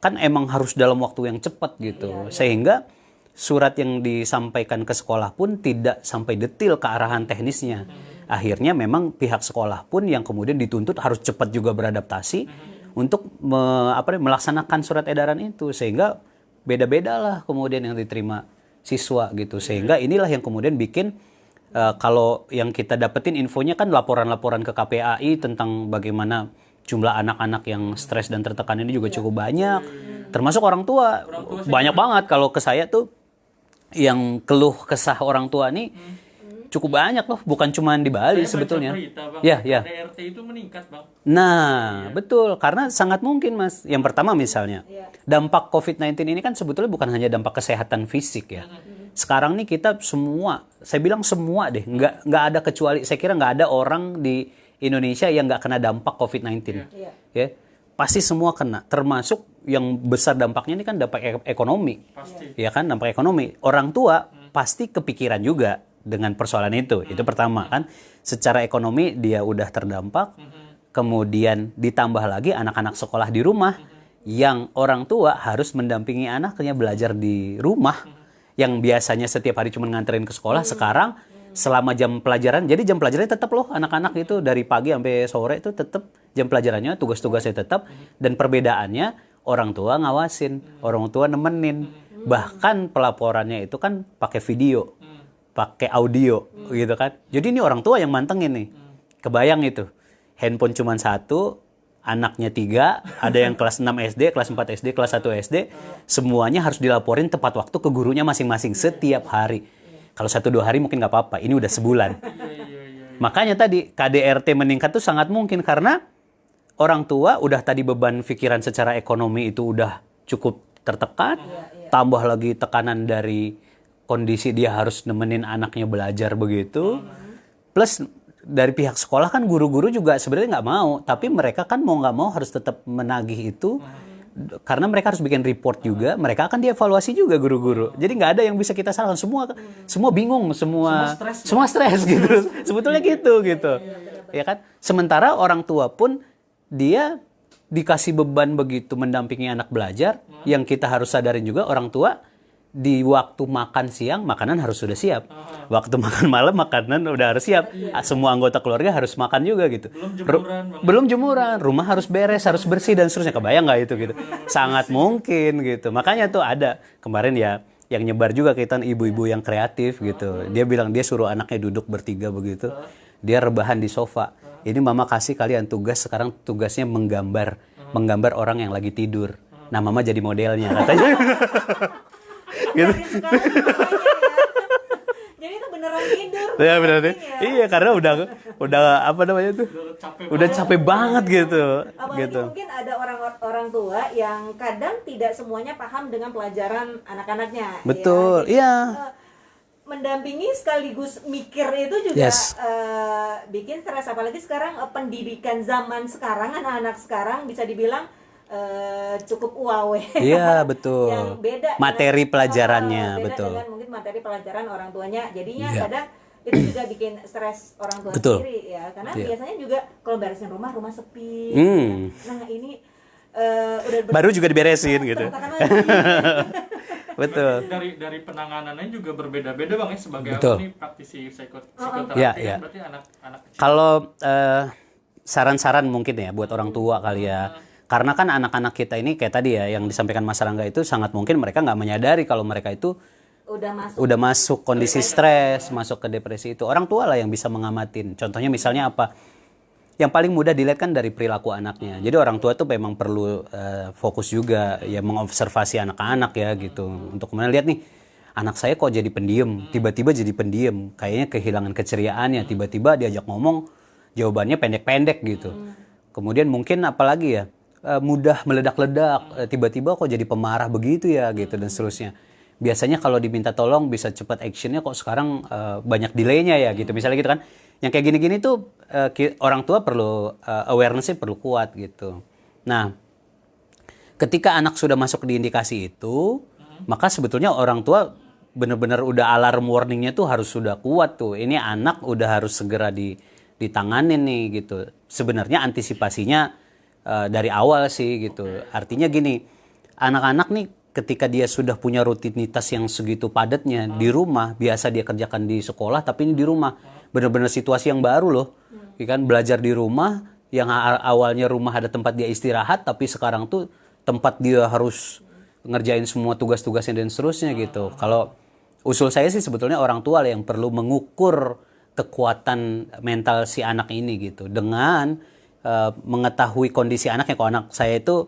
Speaker 3: kan emang harus dalam waktu yang cepat gitu. Sehingga surat yang disampaikan ke sekolah pun tidak sampai detail ke arahan teknisnya. Akhirnya memang pihak sekolah pun yang kemudian dituntut harus cepat juga beradaptasi untuk melaksanakan surat edaran itu, sehingga beda-beda lah kemudian yang diterima siswa gitu. Sehingga inilah yang kemudian bikin kalau yang kita dapetin infonya kan laporan-laporan ke KPAI tentang bagaimana jumlah anak-anak yang stres dan tertekan ini juga cukup banyak. Termasuk orang tua banyak banget. Kalau ke saya tuh yang keluh kesah orang tua nih cukup banyak loh, bukan cuma di Bali
Speaker 2: Saya
Speaker 3: sebetulnya.
Speaker 2: baca berita, Bang.
Speaker 3: Ya, ya.
Speaker 2: DRT itu meningkat, Bang.
Speaker 3: Nah, betul. Karena sangat mungkin, Mas. Yang pertama misalnya, dampak COVID-19 ini kan sebetulnya bukan hanya dampak kesehatan fisik ya. Sekarang nih kita semua, saya bilang semua deh, nggak ada kecuali, saya kira nggak ada orang di Indonesia yang nggak kena dampak COVID-19. Ya, pasti semua kena. Termasuk yang besar dampaknya ini kan dampak ekonomi.
Speaker 2: Pasti.
Speaker 3: Ya kan, dampak ekonomi. Orang tua pasti kepikiran juga dengan persoalan itu. Itu pertama kan, secara ekonomi dia udah terdampak. Kemudian ditambah lagi anak-anak sekolah di rumah yang orang tua harus mendampingi anaknya belajar di rumah, yang biasanya setiap hari cuma nganterin ke sekolah, sekarang selama jam pelajaran, jadi jam pelajarannya tetap loh anak-anak itu dari pagi sampai sore itu tetap jam pelajarannya, tugas-tugasnya tetap. Dan perbedaannya orang tua ngawasin, orang tua nemenin. Bahkan pelaporannya itu kan pakai video, pakai audio gitu kan. Jadi ini orang tua yang mantengin nih. Kebayang itu. Handphone cuma satu, anaknya 3, ada yang kelas 6 SD, kelas 4 SD, kelas 1 SD, semuanya harus dilaporin tepat waktu ke gurunya masing-masing setiap hari. Kalau 1-2 hari mungkin nggak apa-apa, ini udah sebulan. Makanya tadi KDRT meningkat tuh sangat mungkin karena orang tua udah tadi beban pikiran secara ekonomi itu udah cukup tertekan, tambah lagi tekanan dari kondisi dia harus nemenin anaknya belajar begitu. Plus dari pihak sekolah kan guru-guru juga sebenarnya nggak mau, tapi mereka kan mau nggak mau harus tetap menagih itu karena mereka harus bikin report juga, mereka akan dievaluasi juga guru-guru. Jadi nggak ada yang bisa kita salahkan, semua bingung, semua stres gitu. Sebetulnya gitu. Ya kan? Sementara orang tua pun dia dikasih beban begitu mendampingi anak belajar, yang kita harus sadarin juga orang tua di waktu makan siang makanan harus sudah siap. Waktu makan malam makanan udah harus siap. Semua anggota keluarga harus makan juga gitu. Belum jemuran, rumah harus beres, harus bersih dan seterusnya. Kebayang nggak itu gitu? Sangat mungkin gitu. Makanya tuh ada kemarin ya yang nyebar juga kaitan ibu-ibu yang kreatif gitu. Dia bilang dia suruh anaknya duduk bertiga begitu. Dia rebahan di sofa. Ini mama kasih kalian tugas, sekarang tugasnya menggambar orang yang lagi tidur. Nah, mama jadi modelnya katanya.
Speaker 1: Gitu. Jadi itu beneran tidur.
Speaker 3: Ya benar nih. Iya, karena udah apa namanya tuh? Udah capek banget gitu.
Speaker 1: Apalagi mungkin ada orang tua yang kadang tidak semuanya paham dengan pelajaran anak-anaknya.
Speaker 3: Betul.
Speaker 1: Ya.
Speaker 3: Iya.
Speaker 1: Mendampingi sekaligus mikir itu juga bikin stres, apalagi sekarang pendidikan zaman sekarang, anak-anak sekarang bisa dibilang cukup uawe.
Speaker 3: Iya, betul.
Speaker 1: Yang beda
Speaker 3: materi
Speaker 1: dengan,
Speaker 3: pelajarannya,
Speaker 1: beda
Speaker 3: betul.
Speaker 1: dengan mungkin materi pelajaran orang tuanya, jadinya kadang itu juga bikin stres orang tua sendiri ya, karena biasanya juga kalau beresin rumah sepi. Nah ini udah
Speaker 3: baru juga diberesin gitu. Betul.
Speaker 2: Dari penanganannya juga berbeda-beda Bang ya, sebagai
Speaker 3: Betul.
Speaker 2: nih praktisi psikoterapi
Speaker 3: Ya.
Speaker 2: berarti anak kecil.
Speaker 3: Kalau saran-saran mungkin ya buat orang tua kali ya. Karena kan anak-anak kita ini kayak tadi ya yang disampaikan Mas Rangga itu sangat mungkin mereka nggak menyadari kalau mereka itu udah masuk kondisi stres, masuk ke depresi itu. Orang tua lah yang bisa mengamatin. Contohnya misalnya apa? Yang paling mudah dilihat kan dari perilaku anaknya. Jadi orang tua tuh memang perlu fokus juga ya mengobservasi anak-anak ya gitu. Untuk kemudian lihat nih, anak saya kok jadi pendiam, tiba-tiba jadi pendiam. Kayaknya kehilangan keceriaannya, tiba-tiba diajak ngomong, jawabannya pendek-pendek gitu. Kemudian mungkin apalagi ya, mudah meledak-ledak, tiba-tiba kok jadi pemarah begitu ya gitu dan seterusnya. Biasanya kalau diminta tolong bisa cepat actionnya kok sekarang banyak delaynya ya gitu. Misalnya gitu kan. Yang kayak gini-gini tuh orang tua perlu awareness-nya perlu kuat gitu. Nah, ketika anak sudah masuk di indikasi itu, maka sebetulnya orang tua benar-benar udah alarm warning-nya tuh harus sudah kuat tuh. Ini anak udah harus segera ditanganin nih gitu. Sebenarnya antisipasinya dari awal sih gitu. Artinya gini, anak-anak nih ketika dia sudah punya rutinitas yang segitu padatnya di rumah, biasa dia kerjakan di sekolah tapi ini di rumah. Benar-benar situasi yang baru loh. Kan belajar di rumah, yang awalnya rumah ada tempat dia istirahat, tapi sekarang tuh tempat dia harus ngerjain semua tugas-tugasnya dan seterusnya gitu. Kalau usul saya sih sebetulnya orang tua lah yang perlu mengukur kekuatan mental si anak ini gitu. Dengan mengetahui kondisi anaknya. Kalau anak saya itu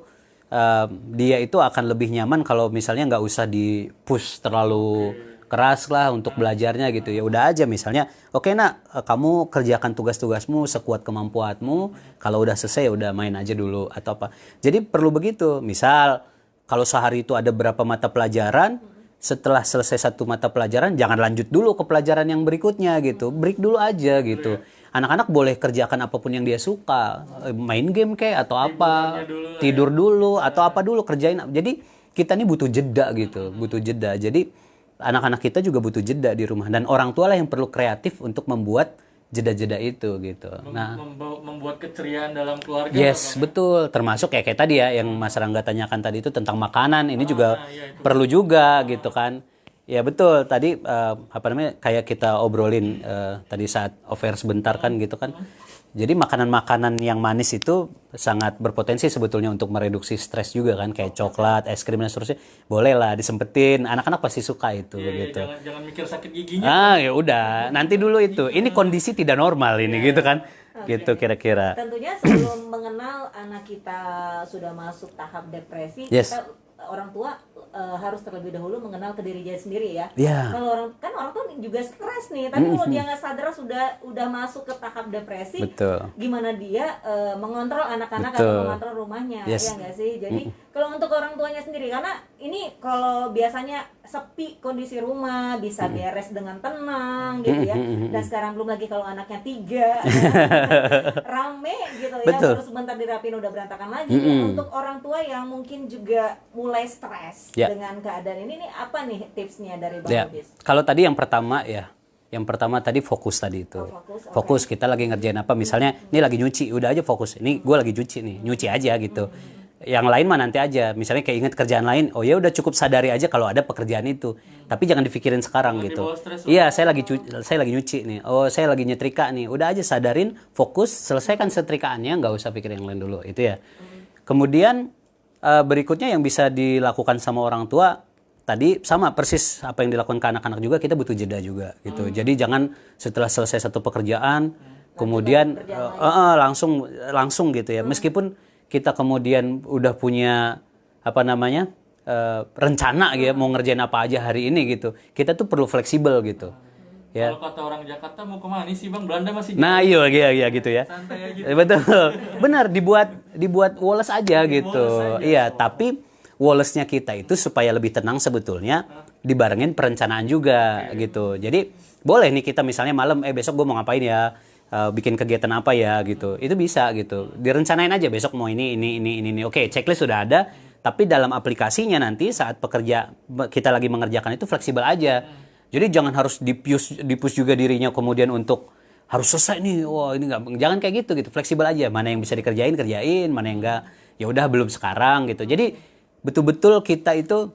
Speaker 3: dia itu akan lebih nyaman kalau misalnya nggak usah di-push terlalu keras lah untuk belajarnya gitu. Ya udah aja misalnya, oke nak, kamu kerjakan tugas-tugasmu sekuat kemampuanmu. Kalau udah selesai ya udah main aja dulu atau apa. Jadi perlu begitu. Misal kalau sehari itu ada berapa mata pelajaran, setelah selesai satu mata pelajaran jangan lanjut dulu ke pelajaran yang berikutnya gitu. Break dulu aja gitu. Anak-anak boleh kerjakan apapun yang dia suka, main game kayak atau apa, tidur dulu atau apa dulu kerjain. Jadi kita ini butuh jeda gitu, butuh jeda. Jadi anak-anak kita juga butuh jeda di rumah dan orang tua lah yang perlu kreatif untuk membuat jeda-jeda itu gitu. Nah,
Speaker 2: membuat keceriaan dalam keluarga.
Speaker 3: Yes, betul. Termasuk kayak tadi ya yang Mas Rangga tanyakan tadi itu tentang makanan. Ini juga perlu juga gitu kan. Ya betul, tadi kayak kita obrolin tadi saat off-air sebentar kan gitu kan. Jadi makanan-makanan yang manis itu sangat berpotensi sebetulnya untuk mereduksi stres juga kan, kayak coklat, es krim dan seterusnya. Boleh lah disempetin, anak-anak pasti suka itu gitu.
Speaker 2: Jangan mikir sakit giginya.
Speaker 3: Ya udah, nanti dulu itu. Ini kondisi tidak normal ini gitu kan. Gitu kira-kira.
Speaker 1: Tentunya sebelum mengenal anak kita sudah masuk tahap depresi,
Speaker 3: Yes.
Speaker 1: kita orang tua harus terlebih dahulu mengenal ke diri dia sendiri ya.
Speaker 3: Yeah.
Speaker 1: Kalau orang tua juga stres nih, tapi kalau dia nggak sadar udah masuk ke tahap depresi,
Speaker 3: Betul.
Speaker 1: gimana dia mengontrol anak-anak
Speaker 3: Betul.
Speaker 1: atau mengontrol rumahnya,
Speaker 3: Yes.
Speaker 1: ya nggak sih? Jadi kalau untuk orang tuanya sendiri, karena ini kalau biasanya sepi kondisi rumah bisa beres dengan tenang gitu ya. Dan sekarang belum lagi kalau anaknya 3 rame gitu ya,
Speaker 3: Betul.
Speaker 1: baru sebentar dirapin udah berantakan lagi. Ya, untuk orang tua yang mungkin juga mulai stres
Speaker 3: Ya.
Speaker 1: dengan keadaan ini apa nih tipsnya dari Bang
Speaker 3: Ya,
Speaker 1: Lubis?
Speaker 3: kalau tadi yang pertama tadi fokus tadi itu.
Speaker 1: fokus,
Speaker 3: Fokus kita lagi ngerjain apa, misalnya ini lagi nyuci, udah aja fokus. Ini gue lagi nyuci aja gitu. Yang lain mah nanti aja. Misalnya kayak inget kerjaan lain, oh ya udah cukup sadari aja kalau ada pekerjaan itu. Tapi jangan dipikirin sekarang
Speaker 2: Jangan
Speaker 3: gitu.
Speaker 2: dibawa stres.
Speaker 3: Iya, saya lagi nyuci nih. Oh, saya lagi nyetrika nih. Udah aja sadarin, fokus, selesaikan setrikaannya, nggak usah pikir yang lain dulu. Itu ya. Kemudian berikutnya yang bisa dilakukan sama orang tua tadi sama persis apa yang dilakukan ke anak-anak juga, kita butuh jeda juga gitu. Jadi jangan setelah selesai satu pekerjaan kemudian langsung gitu ya. Meskipun kita kemudian udah punya rencana gitu ya, mau ngerjain apa aja hari ini gitu. Kita tuh perlu fleksibel gitu. Ya.
Speaker 2: Kalau kata orang Jakarta mau kemana sih Bang? Belanda masih jauh.
Speaker 3: Nah, iya gitu ya.
Speaker 2: Santai aja.
Speaker 3: Betul. Benar, dibuat Wallace aja gitu.
Speaker 2: Wallace aja.
Speaker 3: Iya, tapi Wallace-nya kita itu supaya lebih tenang sebetulnya dibarengin perencanaan juga gitu. Jadi boleh nih kita misalnya malam besok gue mau ngapain ya? Bikin kegiatan apa ya gitu. Itu bisa gitu. Direncanain aja besok mau ini. Oke, checklist sudah ada, tapi dalam aplikasinya nanti saat kita lagi mengerjakan itu fleksibel aja. Jadi jangan harus dipush juga dirinya kemudian untuk harus selesai nih. Wah, ini enggak, jangan kayak gitu. Fleksibel aja. Mana yang bisa kerjain, mana yang enggak. Ya udah belum sekarang gitu. Jadi betul-betul kita itu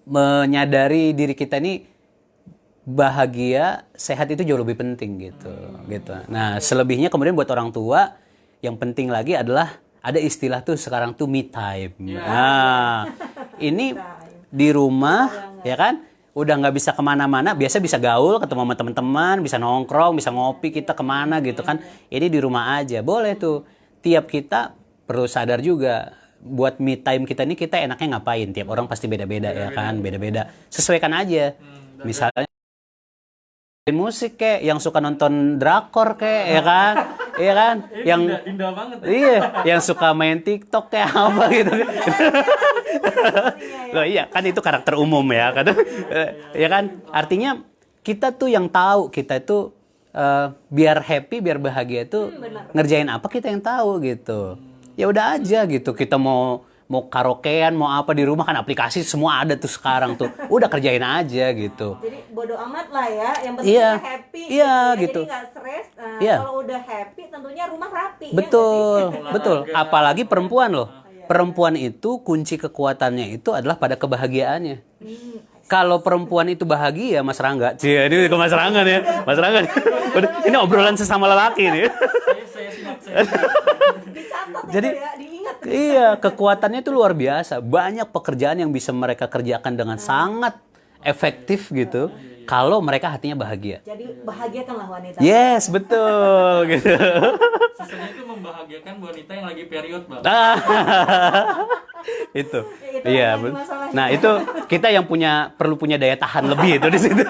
Speaker 3: menyadari diri kita ini bahagia, sehat itu jauh lebih penting gitu. Nah, selebihnya kemudian buat orang tua yang penting lagi adalah ada istilah tuh sekarang tuh me time. Nah, ini di rumah ya kan? Udah nggak bisa kemana-mana, biasa bisa gaul, ketemu sama teman-teman, bisa nongkrong, bisa ngopi, kita kemana gitu kan. Ini di rumah aja, boleh tuh. Tiap kita perlu sadar juga, buat me time kita ini kita enaknya ngapain. Tiap orang pasti beda-beda ya kan, beda-beda. Sesuaikan aja. Misalnya musik kayak yang suka nonton drakor kayak ya kan? Iya kan? Yang
Speaker 2: Indah banget ya.
Speaker 3: Iya, yang suka main TikTok kayak apa gitu. Loh iya, kan itu karakter umum ya, kan? Ya kan? Artinya kita tuh yang tahu, kita itu biar happy, biar bahagia itu ngerjain apa kita yang tahu gitu. Ya udah aja gitu. Kita mau karaokean, mau apa di rumah kan aplikasi semua ada tuh sekarang tuh. Udah kerjain aja gitu.
Speaker 1: Jadi bodo amat lah ya, yang penting
Speaker 3: Iya.
Speaker 1: kita happy
Speaker 3: Iya,
Speaker 1: ya.
Speaker 3: gitu.
Speaker 1: Jadi nggak stres.
Speaker 3: Iya.
Speaker 1: Kalau udah happy tentunya rumah rapi.
Speaker 3: Betul,
Speaker 1: Ya
Speaker 3: betul. Apalagi perempuan loh. Perempuan itu kunci kekuatannya itu adalah pada kebahagiaannya. Kalau perempuan itu bahagia, Mas Rangga. Ini ke Mas Rangga nih, Mas Rangga. Ini obrolan sesama lelaki nih.
Speaker 2: Saya simak.
Speaker 1: Dicatat
Speaker 3: Jadi,
Speaker 1: ya, diingat.
Speaker 3: iya, kekuatannya itu luar biasa. Banyak pekerjaan yang bisa mereka kerjakan dengan sangat efektif gitu. Kalau mereka hatinya bahagia.
Speaker 1: Jadi bahagiakanlah wanita.
Speaker 3: Yes, betul gitu.
Speaker 2: Sesungguhnya itu membahagiakan wanita yang lagi period, Bang.
Speaker 3: Itu.
Speaker 1: Itu
Speaker 3: Iya.
Speaker 1: lagi masalahnya.
Speaker 3: Nah, itu kita yang perlu punya daya tahan lebih itu di situ.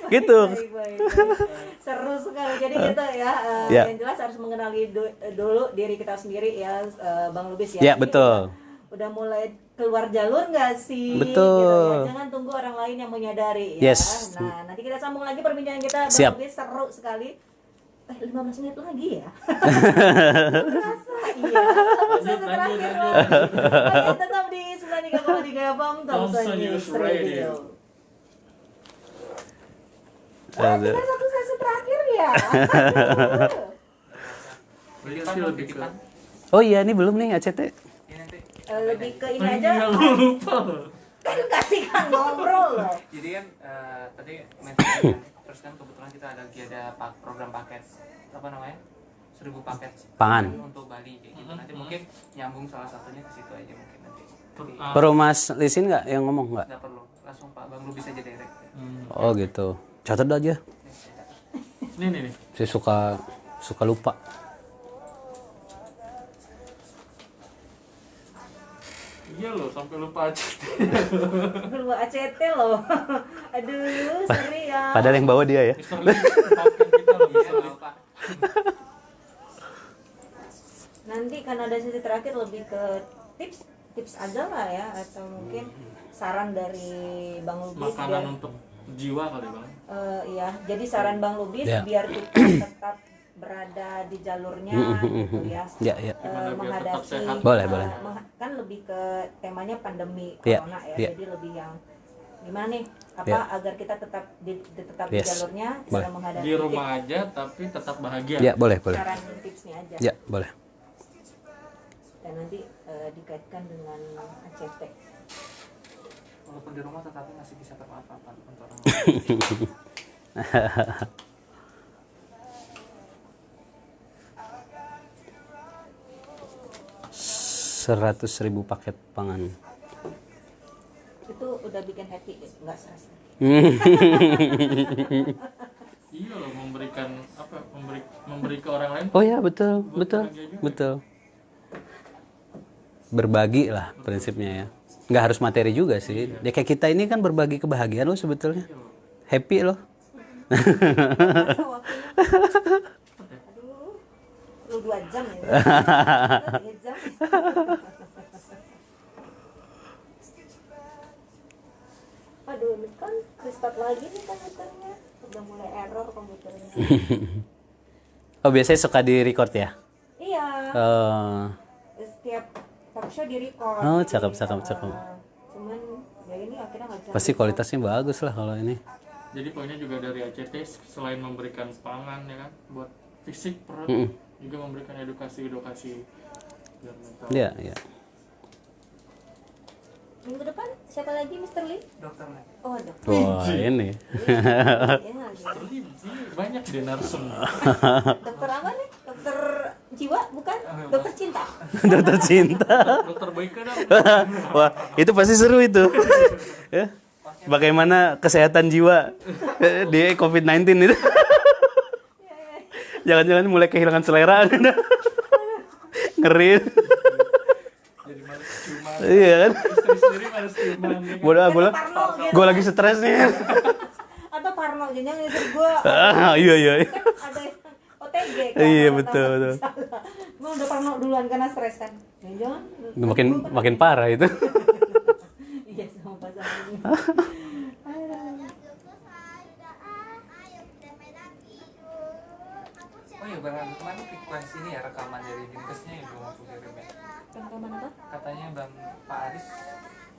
Speaker 3: Gitu.
Speaker 1: Baik. Seru sekali. Jadi kita ya,
Speaker 3: Ya.
Speaker 1: yang jelas harus mengenali dulu diri kita sendiri ya, Bang Lubis ya.
Speaker 3: Ya,
Speaker 1: Ini
Speaker 3: betul.
Speaker 1: Udah mulai keluar jalur nggak sih?
Speaker 3: Betul.
Speaker 1: Gitu ya. Jangan tunggu orang lain yang menyadari ya.
Speaker 3: Yes.
Speaker 1: Nah, nanti kita sambung lagi perbincangan kita. Bang
Speaker 3: Siap.
Speaker 1: Lubis seru sekali. 15 menit lagi ya. Terasa, iya. Lanjut. Lanjut, tetap di 93,3 FM Thompson News Radio. Wah, kita satu sesi terakhir ya.
Speaker 4: Beliau sih lebih cepat.
Speaker 3: Oh iya, ini belum nih ACT.
Speaker 4: Ini nanti
Speaker 1: Lebih ke ini aja.
Speaker 2: Lupa.
Speaker 1: kan kasihkan ngobrol loh.
Speaker 4: Jadi kan tadi mention terus kan kebetulan kita ada lagi ada program paket apa namanya 1000 paket
Speaker 3: Pangan.
Speaker 4: untuk Bali kayak gitu. Nanti mungkin nyambung salah satunya ke situ aja mungkin nanti. Jadi
Speaker 3: Perlu Mas Lisin nggak yang ngomong nggak?
Speaker 4: nggak perlu langsung Pak Bang Lubis aja direct.
Speaker 3: Oh gitu. Catat aja.
Speaker 2: Nih.
Speaker 3: Saya suka lupa.
Speaker 2: Iya loh, sampai lupa aja.
Speaker 1: Lu ACT loh. Aduh, seri ya.
Speaker 3: Padahal yang bawa dia ya.
Speaker 2: Mister Lee, maafkan kita loh,
Speaker 4: Iya
Speaker 2: Mister Lee.
Speaker 4: loh, Pak.
Speaker 1: Nanti kan ada sesi terakhir lebih ke tips aja lah ya, atau mungkin saran dari Bang Lubis
Speaker 2: Makanan untuk jiwa kali Bang.
Speaker 1: Iya, jadi saran Bang Lubis
Speaker 3: Ya.
Speaker 1: biar kita tetap berada di jalurnya gitu ya.
Speaker 3: Ya.
Speaker 2: Gimana biar tetap
Speaker 1: Menghadapi
Speaker 2: sehat?
Speaker 3: Boleh.
Speaker 1: kan lebih ke temanya pandemi
Speaker 3: Ya,
Speaker 1: corona ya.
Speaker 3: ya.
Speaker 1: Jadi lebih yang gimana nih
Speaker 3: Ya.
Speaker 1: agar kita tetap di
Speaker 3: Yes.
Speaker 1: jalurnya
Speaker 3: Boleh.
Speaker 1: dalam menghadapi
Speaker 2: Di rumah aja tapi tetap bahagia.
Speaker 3: Ya, boleh.
Speaker 1: saran tipsnya aja.
Speaker 3: Ya, boleh.
Speaker 1: Dan nanti dikaitkan dengan ACT.
Speaker 4: Walaupun di rumah tetapi masih bisa bermanfaat untuk orang.
Speaker 3: 100.000 paket pangan.
Speaker 1: Itu udah bikin happy deh, nggak stres.
Speaker 2: Iya loh, memberi ke orang lain.
Speaker 3: Oh ya, betul. Berbagi lah prinsipnya ya. Nggak harus materi juga sih. Ya kayak kita ini kan berbagi kebahagiaan loh sebetulnya. Happy loh.
Speaker 1: Masa waktunya, aduh, lu 2 jam ya. 3 jam. Aduh, ini kan restart lagi nih komputernya. Udah mulai error komputernya.
Speaker 3: Oh, biasanya suka di record ya?
Speaker 1: Iya. Setiap talk show di record.
Speaker 3: Oh,
Speaker 1: Jadi,
Speaker 3: cakep.
Speaker 1: cuman ya ini akhirnya nggak bisa.
Speaker 3: Pasti kualitasnya bagus lah kalau ini.
Speaker 2: Jadi poinnya juga dari ACT selain memberikan pangan ya kan buat fisik perut juga memberikan edukasi biar mental.
Speaker 3: Iya.
Speaker 1: Minggu depan siapa lagi, Mr. Lee?
Speaker 4: Dokter nih.
Speaker 1: Oh, dokter.
Speaker 3: Wah, ini.
Speaker 1: Iya,
Speaker 2: Jadi banyak deh narsum.
Speaker 1: dokter apa nih? Dokter jiwa bukan? Dokter cinta.
Speaker 3: Dokter cinta.
Speaker 2: Dokter Boyke dong.
Speaker 3: Wah, itu pasti seru itu. Ya. Bagaimana kesehatan jiwa di COVID-19 itu? Jangan-jangan mulai kehilangan selera. Ngeri.
Speaker 2: Jadi males ciuman.
Speaker 3: Iya kan?
Speaker 2: Istri sendiri males ciuman. Ya kan?
Speaker 3: Bodoh,
Speaker 1: Parno gitu.
Speaker 3: gue lagi stres nih.
Speaker 1: Atau Parno jangan istri gue
Speaker 3: Iya.
Speaker 1: kan ada yang OTG kan.
Speaker 3: Iya,
Speaker 1: kalau
Speaker 3: betul.
Speaker 1: tahu salah. Gue udah Parno duluan karena stres kan. Jangan.
Speaker 3: Makin parah itu.
Speaker 1: Iya sama pasangan.
Speaker 4: Oh iya, Bang kemarin request ini ya rekaman dari Dinkesnya yang belum aku kirim ya.
Speaker 1: Rekaman apa?
Speaker 4: Katanya Bang Pak Aris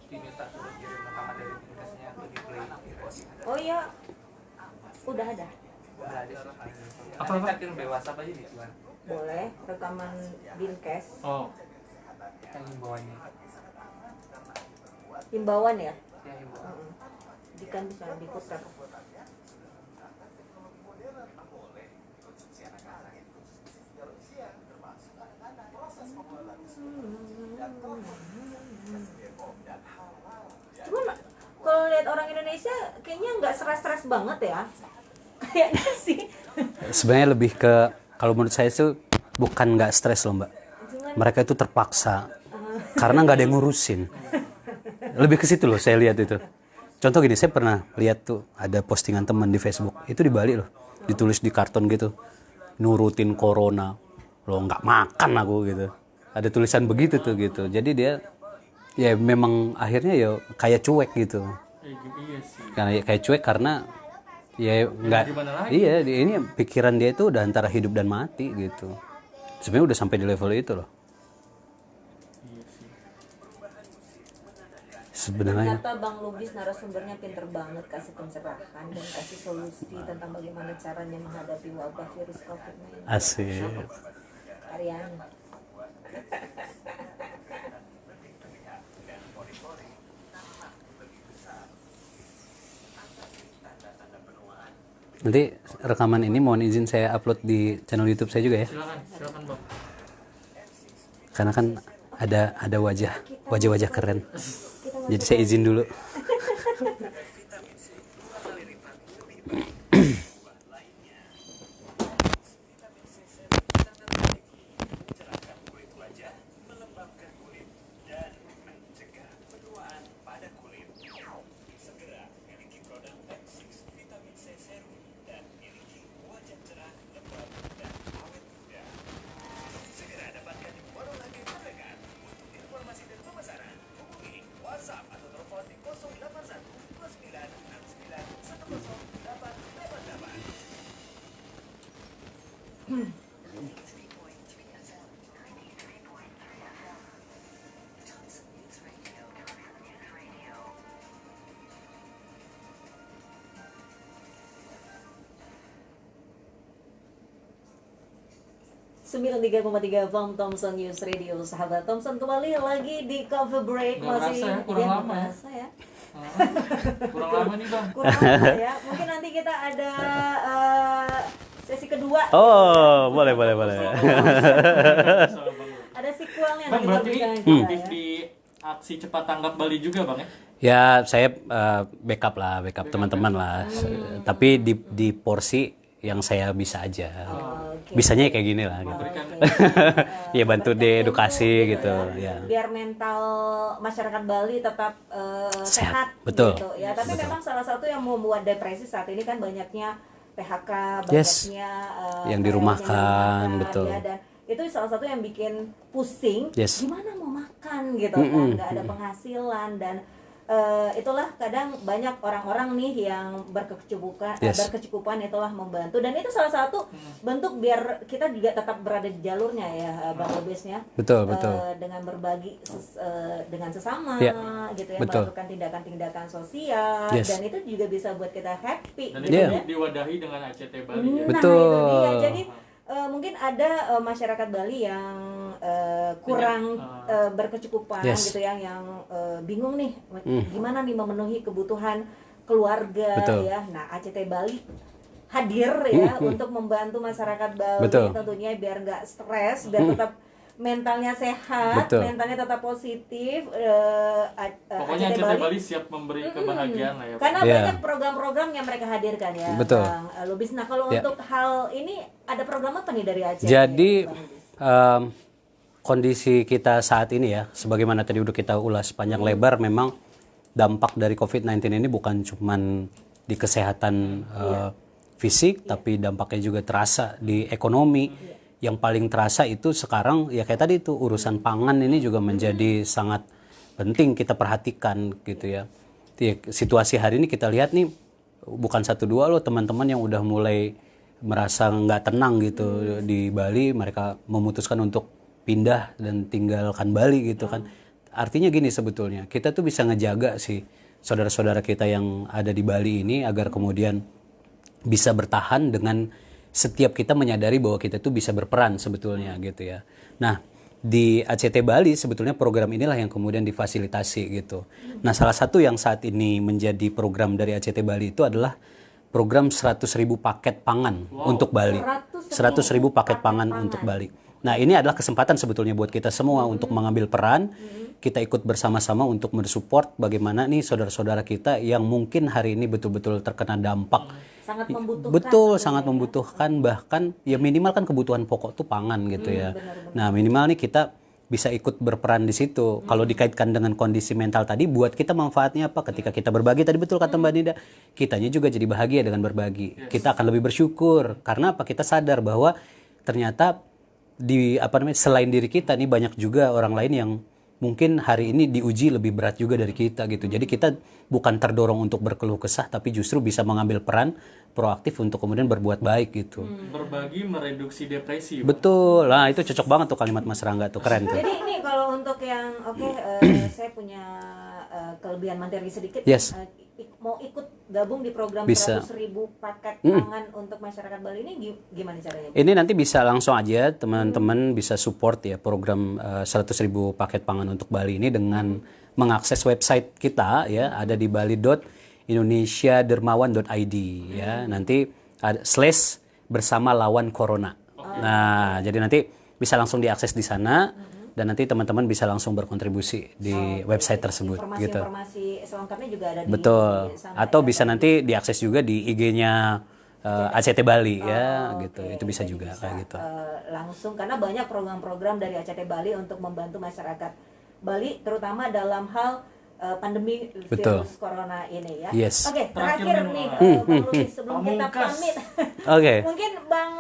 Speaker 4: diminta suruh kirim rekaman dari Dinkesnya untuk di play gitu.
Speaker 1: Oh iya. Udah ada.
Speaker 4: Udah ada sih.
Speaker 2: Apa?
Speaker 4: Kita kirim by WhatsApp aja nih Bang.
Speaker 1: Boleh rekaman Dinkes.
Speaker 2: Oh,
Speaker 4: Yang himbauannya.
Speaker 1: Himbauan ya?
Speaker 4: Ya himbauan.
Speaker 1: Jadi kan bisa diputar. Cuman kalau lihat orang Indonesia kayaknya nggak stres-stres banget ya. Kayaknya sih.
Speaker 3: Sebenarnya lebih ke, kalau menurut saya itu bukan nggak stres loh Mbak. Mereka itu terpaksa karena nggak ada yang ngurusin. Lebih ke situ loh saya lihat itu. Contoh gini, saya pernah lihat tuh ada postingan teman di Facebook itu di Bali loh, ditulis di karton gitu, nurutin corona, lo nggak makan aku gitu. Ada tulisan begitu tuh gitu. Jadi dia ya memang akhirnya ya kayak cuek gitu.
Speaker 2: iya sih.
Speaker 3: Karena ya kayak cuek karena ya nggak,
Speaker 2: gimana lagi?
Speaker 3: iya ini pikiran dia itu udah antara hidup dan mati gitu. Sebenarnya udah sampai di level itu loh.
Speaker 2: Iya sih.
Speaker 3: Sebenarnya
Speaker 1: Ternyata Bang Lubis narasumbernya pinter banget kasih pencerahan dan kasih solusi tentang bagaimana caranya menghadapi wabah virus COVID-19.
Speaker 3: asik.
Speaker 1: Ariani.
Speaker 3: Nanti rekaman ini mohon izin saya upload di channel YouTube saya juga ya.
Speaker 2: Silakan Bang.
Speaker 3: Karena kan ada wajah-wajah keren. Jadi saya izin dulu.
Speaker 1: Sembilan 93,3 FM Thompson News Radio. Sahabat Thompson kembali lagi di coffee break.
Speaker 2: Nggak
Speaker 1: masih
Speaker 2: berasa ya, kurang lama ya.
Speaker 1: berasa ya.
Speaker 2: Kurang lama nih Bang.
Speaker 1: Kurang lama ya. Mungkin nanti kita ada sesi kedua.
Speaker 3: Oh, boleh.
Speaker 1: Ada sequelnya
Speaker 2: Bang,
Speaker 1: nanti
Speaker 2: berarti
Speaker 1: perbincangan
Speaker 2: ini
Speaker 1: kita
Speaker 2: aktif
Speaker 1: ya.
Speaker 2: di aksi cepat tanggap Bali juga Bang ya?
Speaker 3: Ya, saya backup teman-teman lah. Tapi di porsi yang saya bisa aja.
Speaker 1: Oke.
Speaker 3: Bisanya ya kayak gini lah. Gitu. Ya bantu di edukasi gitu. Ya.
Speaker 1: Biar mental masyarakat Bali tetap sehat.
Speaker 3: Betul.
Speaker 1: Gitu, ya. Tapi memang salah satu yang membuat depresi saat ini kan banyaknya PHK,
Speaker 3: Yes.
Speaker 1: banyaknya
Speaker 3: Yang
Speaker 1: PLN
Speaker 3: dirumahkan, betul.
Speaker 1: ya, dan itu salah satu yang bikin pusing.
Speaker 3: Yes.
Speaker 1: Gimana mau makan gitu kan, nggak ada penghasilan dan itulah kadang banyak orang-orang nih yang berkecukupan,
Speaker 3: Yes.
Speaker 1: berkecukupan itulah membantu dan itu salah satu bentuk biar kita juga tetap berada di jalurnya ya Bang Obesnya.
Speaker 3: Betul.
Speaker 1: Dengan berbagi dengan sesama
Speaker 3: Ya,
Speaker 1: gitu ya,
Speaker 3: betul.
Speaker 1: melakukan tindakan-tindakan sosial
Speaker 3: Yes.
Speaker 1: dan itu juga bisa buat kita happy
Speaker 2: Dan
Speaker 1: gitu
Speaker 2: itu
Speaker 1: ya.
Speaker 2: diwadahi dengan ACT Bali ya.
Speaker 1: Nah,
Speaker 3: Betul.
Speaker 1: itu dia. Jadi mungkin ada masyarakat Bali yang kurang berkecukupan
Speaker 3: Yes.
Speaker 1: gitu yang bingung nih gimana nih memenuhi kebutuhan keluarga
Speaker 3: Betul.
Speaker 1: ya. Nah, ACT Bali hadir ya untuk membantu masyarakat Bali
Speaker 3: Betul.
Speaker 1: tentunya biar nggak stres, biar tetap mentalnya sehat,
Speaker 3: Betul.
Speaker 1: mentalnya tetap positif.
Speaker 2: Pokoknya ACT Bali siap memberi kebahagiaan lah ya.
Speaker 1: Karena
Speaker 3: Iya.
Speaker 1: banyak program-program yang mereka hadirkan ya,
Speaker 3: Betul.
Speaker 1: Bang Lubis. Nah, kalau
Speaker 3: Ya.
Speaker 1: untuk hal ini ada program apa nih dari Aceh?
Speaker 3: Jadi
Speaker 1: Bang Lubis?
Speaker 3: kondisi kita saat ini ya, sebagaimana tadi udah kita ulas panjang lebar, memang dampak dari COVID-19 ini bukan cuman di kesehatan fisik, tapi dampaknya juga terasa di ekonomi. Yang paling terasa itu sekarang ya kayak tadi itu urusan pangan ini juga menjadi sangat penting kita perhatikan gitu ya. Situasi hari ini kita lihat nih bukan satu dua loh teman-teman yang udah mulai merasa nggak tenang gitu di Bali, mereka memutuskan untuk pindah dan tinggalkan Bali gitu kan. Artinya gini sebetulnya, kita tuh bisa ngejaga sih saudara-saudara kita yang ada di Bali ini agar kemudian bisa bertahan dengan setiap kita menyadari bahwa kita tuh bisa berperan sebetulnya gitu ya. Nah, di ACT Bali sebetulnya program inilah yang kemudian difasilitasi gitu. Nah, salah satu yang saat ini menjadi program dari ACT Bali itu adalah program 100.000 paket pangan untuk Bali. 100.000 paket pangan untuk Bali. Nah, ini adalah kesempatan sebetulnya buat kita semua untuk mengambil peran. Kita ikut bersama-sama untuk mensupport bagaimana nih saudara-saudara kita yang mungkin hari ini betul-betul terkena dampak.
Speaker 1: Sangat membutuhkan.
Speaker 3: Betul, sangat membutuhkan, bahkan ya minimal kan kebutuhan pokok tuh pangan gitu ya.
Speaker 1: Benar-benar.
Speaker 3: Nah, minimal nih kita bisa ikut berperan di situ. Kalau dikaitkan dengan kondisi mental tadi, buat kita manfaatnya apa? Ketika kita berbagi tadi betul kata Mbak Nida, kitanya juga jadi bahagia dengan berbagi. Kita akan lebih bersyukur karena apa? Kita sadar bahwa ternyata selain diri kita nih banyak juga orang lain yang mungkin hari ini diuji lebih berat juga dari kita gitu. Jadi kita bukan terdorong untuk berkeluh kesah, tapi justru bisa mengambil peran proaktif untuk kemudian berbuat baik gitu.
Speaker 2: Berbagi mereduksi depresi.
Speaker 3: Betul, lah itu cocok banget tuh kalimat Mas Rangga tuh, keren tuh.
Speaker 1: Jadi ini kalau untuk yang saya punya kelebihan materi sedikit,
Speaker 3: Yes.
Speaker 1: Mau ikut gabung di program
Speaker 3: Bisa.
Speaker 1: 100.000 paket pangan untuk masyarakat Bali ini gimana caranya?
Speaker 3: Ini nanti bisa langsung aja teman-teman bisa support ya program 100.000 paket pangan untuk Bali ini dengan mengakses website kita ya, ada di bali.indonesiadermawan.id ya. Nanti slash bersama lawan corona. Nah, jadi nanti bisa langsung diakses di sana dan nanti teman-teman bisa langsung berkontribusi di website tersebut gitu.
Speaker 1: Informasi selengkapnya juga ada
Speaker 3: Betul.
Speaker 1: di sana.
Speaker 3: Atau bisa nanti diakses juga di IG-nya ACT Bali ya gitu. Itu bisa
Speaker 1: Jadi
Speaker 3: juga
Speaker 1: bisa,
Speaker 3: kayak gitu.
Speaker 1: Langsung karena banyak program-program dari ACT Bali untuk membantu masyarakat Bali terutama dalam hal pandemi
Speaker 3: Betul.
Speaker 1: virus corona ini ya.
Speaker 3: Yes.
Speaker 1: Oke,
Speaker 2: Terakhir
Speaker 1: terakhir
Speaker 2: nih,
Speaker 1: nih
Speaker 2: Bang.
Speaker 1: Bang Lubis sebelum kita
Speaker 2: Pamungkas.
Speaker 1: pamit.
Speaker 3: Oke.
Speaker 1: Mungkin Bang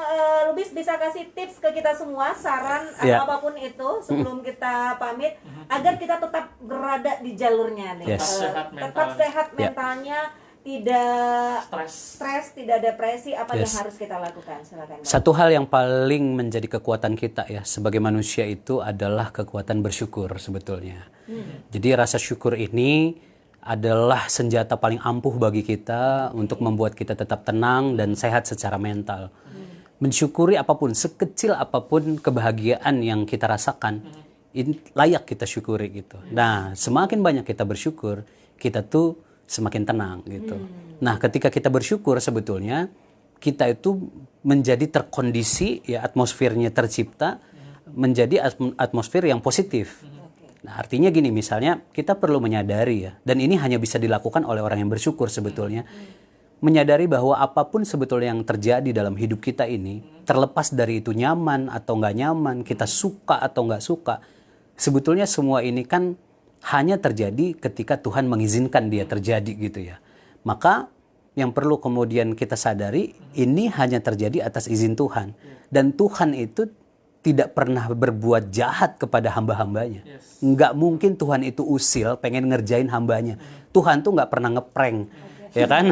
Speaker 1: Lubis bisa kasih tips ke kita semua, saran atau
Speaker 3: Ya.
Speaker 1: apapun itu sebelum kita pamit agar kita tetap berada di jalurnya nih.
Speaker 3: Yes.
Speaker 2: Sehat
Speaker 1: Tetap
Speaker 2: mentalnya.
Speaker 1: sehat
Speaker 3: Ya.
Speaker 1: mentalnya, tidak stres, tidak depresi, apa yang
Speaker 3: Yes.
Speaker 1: harus kita lakukan? Silakan Bang.
Speaker 3: Satu hal yang paling menjadi kekuatan kita ya sebagai manusia itu adalah kekuatan bersyukur sebetulnya. Jadi rasa syukur ini adalah senjata paling ampuh bagi kita untuk membuat kita tetap tenang dan sehat secara mental. Mensyukuri apapun, sekecil apapun kebahagiaan yang kita rasakan, ini layak kita syukuri gitu. Nah, semakin banyak kita bersyukur, kita tuh semakin tenang gitu. Nah, ketika kita bersyukur sebetulnya kita itu menjadi terkondisi ya atmosfernya tercipta menjadi atmosfer yang positif. Nah, artinya gini misalnya kita perlu menyadari ya dan ini hanya bisa dilakukan oleh orang yang bersyukur sebetulnya. Menyadari bahwa apapun sebetulnya yang terjadi dalam hidup kita ini terlepas dari itu nyaman atau nggak nyaman, kita suka atau nggak suka, sebetulnya semua ini kan hanya terjadi ketika Tuhan mengizinkan dia terjadi gitu ya. Maka yang perlu kemudian kita sadari ini hanya terjadi atas izin Tuhan. Dan Tuhan itu tidak pernah berbuat jahat kepada hamba-hambanya. Nggak mungkin Tuhan itu usil pengen ngerjain hambanya. Tuhan tuh nggak pernah ngeprank. Ya kan?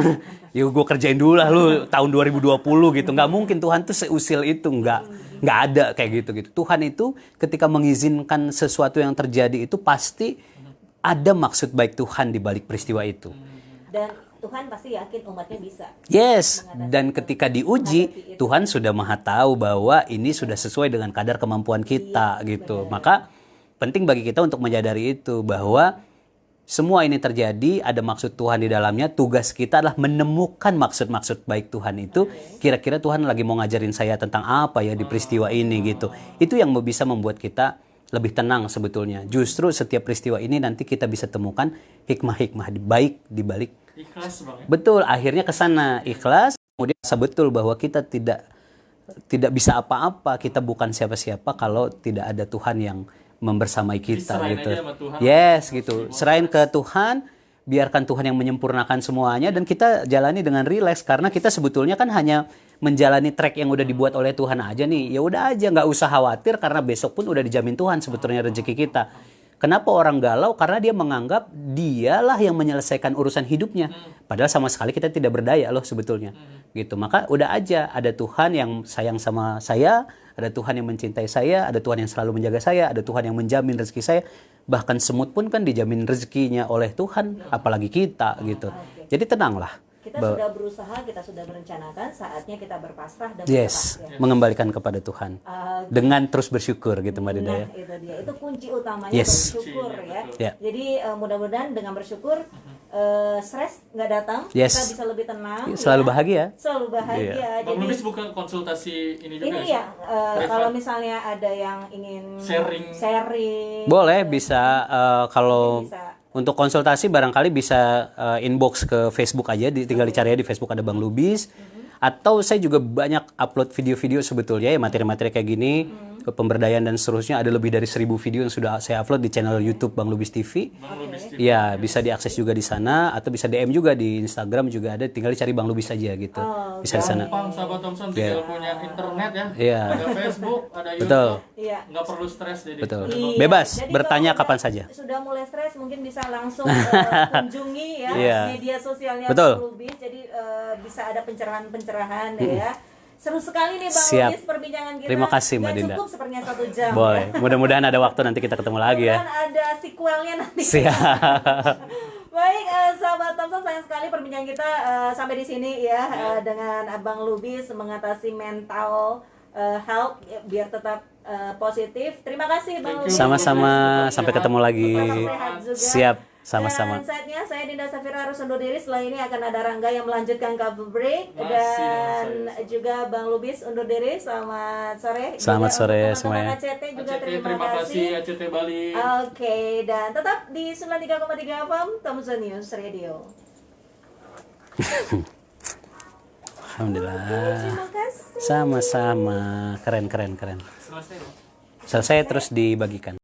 Speaker 3: Yuk gue kerjain dulu lah lu tahun 2020 gitu. Nggak mungkin Tuhan tuh seusil itu. Nggak ada kayak gitu. Tuhan itu ketika mengizinkan sesuatu yang terjadi itu pasti ada maksud baik Tuhan di balik peristiwa itu.
Speaker 1: Dan Tuhan pasti yakin umatnya bisa.
Speaker 3: Yes, dan ketika diuji, Tuhan sudah maha tahu bahwa ini sudah sesuai dengan kadar kemampuan kita gitu. Maka penting bagi kita untuk menyadari itu bahwa semua ini terjadi, ada maksud Tuhan di dalamnya. Tugas kita adalah menemukan maksud-maksud baik Tuhan itu. Kira-kira Tuhan lagi mau ngajarin saya tentang apa ya di peristiwa ini gitu. Itu yang bisa membuat kita lebih tenang sebetulnya. Justru setiap peristiwa ini nanti kita bisa temukan hikmah-hikmah baik di balik.
Speaker 2: Ikhlas Bang ya.
Speaker 3: Betul, akhirnya ke sana ikhlas. Kemudian rasa betul bahwa kita tidak bisa apa-apa, kita bukan siapa-siapa kalau tidak ada Tuhan yang membersamai kita
Speaker 2: Diserahin
Speaker 3: gitu.
Speaker 2: aja sama Tuhan.
Speaker 3: Yes, gitu. Serahin ke Tuhan, biarkan Tuhan yang menyempurnakan semuanya dan kita jalani dengan rileks karena kita sebetulnya kan hanya menjalani track yang udah dibuat oleh Tuhan aja nih. Ya udah aja, nggak usah khawatir karena besok pun udah dijamin Tuhan sebetulnya rezeki kita. Kenapa orang galau? Karena dia menganggap dialah yang menyelesaikan urusan hidupnya. Padahal sama sekali kita tidak berdaya loh sebetulnya. Gitu. Maka udah aja, ada Tuhan yang sayang sama saya, ada Tuhan yang mencintai saya, ada Tuhan yang selalu menjaga saya, ada Tuhan yang menjamin rezeki saya. Bahkan semut pun kan dijamin rezekinya oleh Tuhan, apalagi kita gitu. Jadi tenanglah.
Speaker 1: Kita sudah berusaha, kita sudah merencanakan, saatnya kita berpasrah dan
Speaker 3: Yes,
Speaker 1: berserah, ya.
Speaker 3: mengembalikan kepada Tuhan. Dengan terus bersyukur gitu Mbak Dinda ya.
Speaker 1: Nah, itu dia. Itu kunci utamanya
Speaker 3: Yes.
Speaker 1: bersyukur ya.
Speaker 3: Ya.
Speaker 1: Jadi mudah-mudahan dengan bersyukur stres nggak datang,
Speaker 3: Yes.
Speaker 1: kita bisa lebih tenang.
Speaker 3: Selalu
Speaker 1: ya.
Speaker 3: bahagia.
Speaker 1: Selalu bahagia.
Speaker 3: Iya.
Speaker 2: Bang
Speaker 1: Jadi
Speaker 2: Lubis bukan konsultasi ini juga
Speaker 1: ini
Speaker 2: sih?
Speaker 1: ya kalau misalnya ada yang ingin sharing
Speaker 3: Boleh bisa kalau
Speaker 1: bisa.
Speaker 3: untuk konsultasi barangkali bisa inbox ke Facebook aja, tinggal dicari ya di Facebook ada Bang Lubis. Atau saya juga banyak upload video-video sebetulnya ya materi-materi kayak gini, pemberdayaan dan seterusnya, ada lebih dari 1000 video yang sudah saya upload di channel YouTube Bang Lubis TV.
Speaker 2: Bang Lubis TV.
Speaker 3: Ya, bisa diakses juga di sana atau bisa DM juga di Instagram juga ada, tinggal dicari Bang Lubis aja gitu. Bisa di sana.
Speaker 2: Gampang sahabat Thompson tinggal punya internet ya.
Speaker 3: Iya.
Speaker 2: Ada Facebook, ada YouTube.
Speaker 3: Betul.
Speaker 1: Iya.
Speaker 2: Nggak perlu stres jadi.
Speaker 3: Betul.
Speaker 1: Iya.
Speaker 3: Bebas
Speaker 1: Jadi
Speaker 3: bertanya
Speaker 1: kalau
Speaker 3: kapan saja.
Speaker 1: sudah mulai stres mungkin bisa langsung kunjungi ya
Speaker 3: Iya.
Speaker 1: media sosialnya
Speaker 3: Betul.
Speaker 1: Bang Lubis. Jadi bisa ada pencerahan-pencerahan ya. Seru sekali nih Bang
Speaker 3: Siap.
Speaker 1: Lubis perbincangan kita.
Speaker 3: Terima kasih, Mbak
Speaker 1: Nggak
Speaker 3: Dinda.
Speaker 1: cukup sepertinya 1 jam.
Speaker 3: Boleh. Mudah-mudahan ada waktu nanti kita ketemu lagi ya.
Speaker 1: Dan ada sequelnya nanti.
Speaker 3: Siap.
Speaker 1: Baik, sahabat Thompson, sayang sekali perbincangan kita sampai di sini ya dengan Abang Lubis mengatasi mental health biar tetap positif. Terima kasih Bang Lubis.
Speaker 3: Sama-sama, sampai ketemu lagi.
Speaker 1: Tetap sehat juga.
Speaker 3: Siap. Sama-sama.
Speaker 1: Dan saatnya saya Dinda Safira harus undur diri. Setelah ini akan ada Rangga yang melanjutkan cover break.
Speaker 2: Masih
Speaker 1: Dan
Speaker 2: dengan saya.
Speaker 1: juga Bang Lubis undur diri. Selamat sore.
Speaker 3: Selamat
Speaker 1: Juga
Speaker 3: sore
Speaker 1: untuk
Speaker 3: semuanya.
Speaker 1: teman-teman ACT juga
Speaker 2: ACT,
Speaker 1: terima
Speaker 2: terima kasih
Speaker 1: kasih.
Speaker 2: ACT Bali.
Speaker 1: Oke, dan tetap di 93,3 FM Thompson News Radio.
Speaker 3: Alhamdulillah.
Speaker 1: Terima kasih.
Speaker 3: Sama-sama. Keren.
Speaker 2: Selesai loh.
Speaker 3: Selesai terus dibagikan.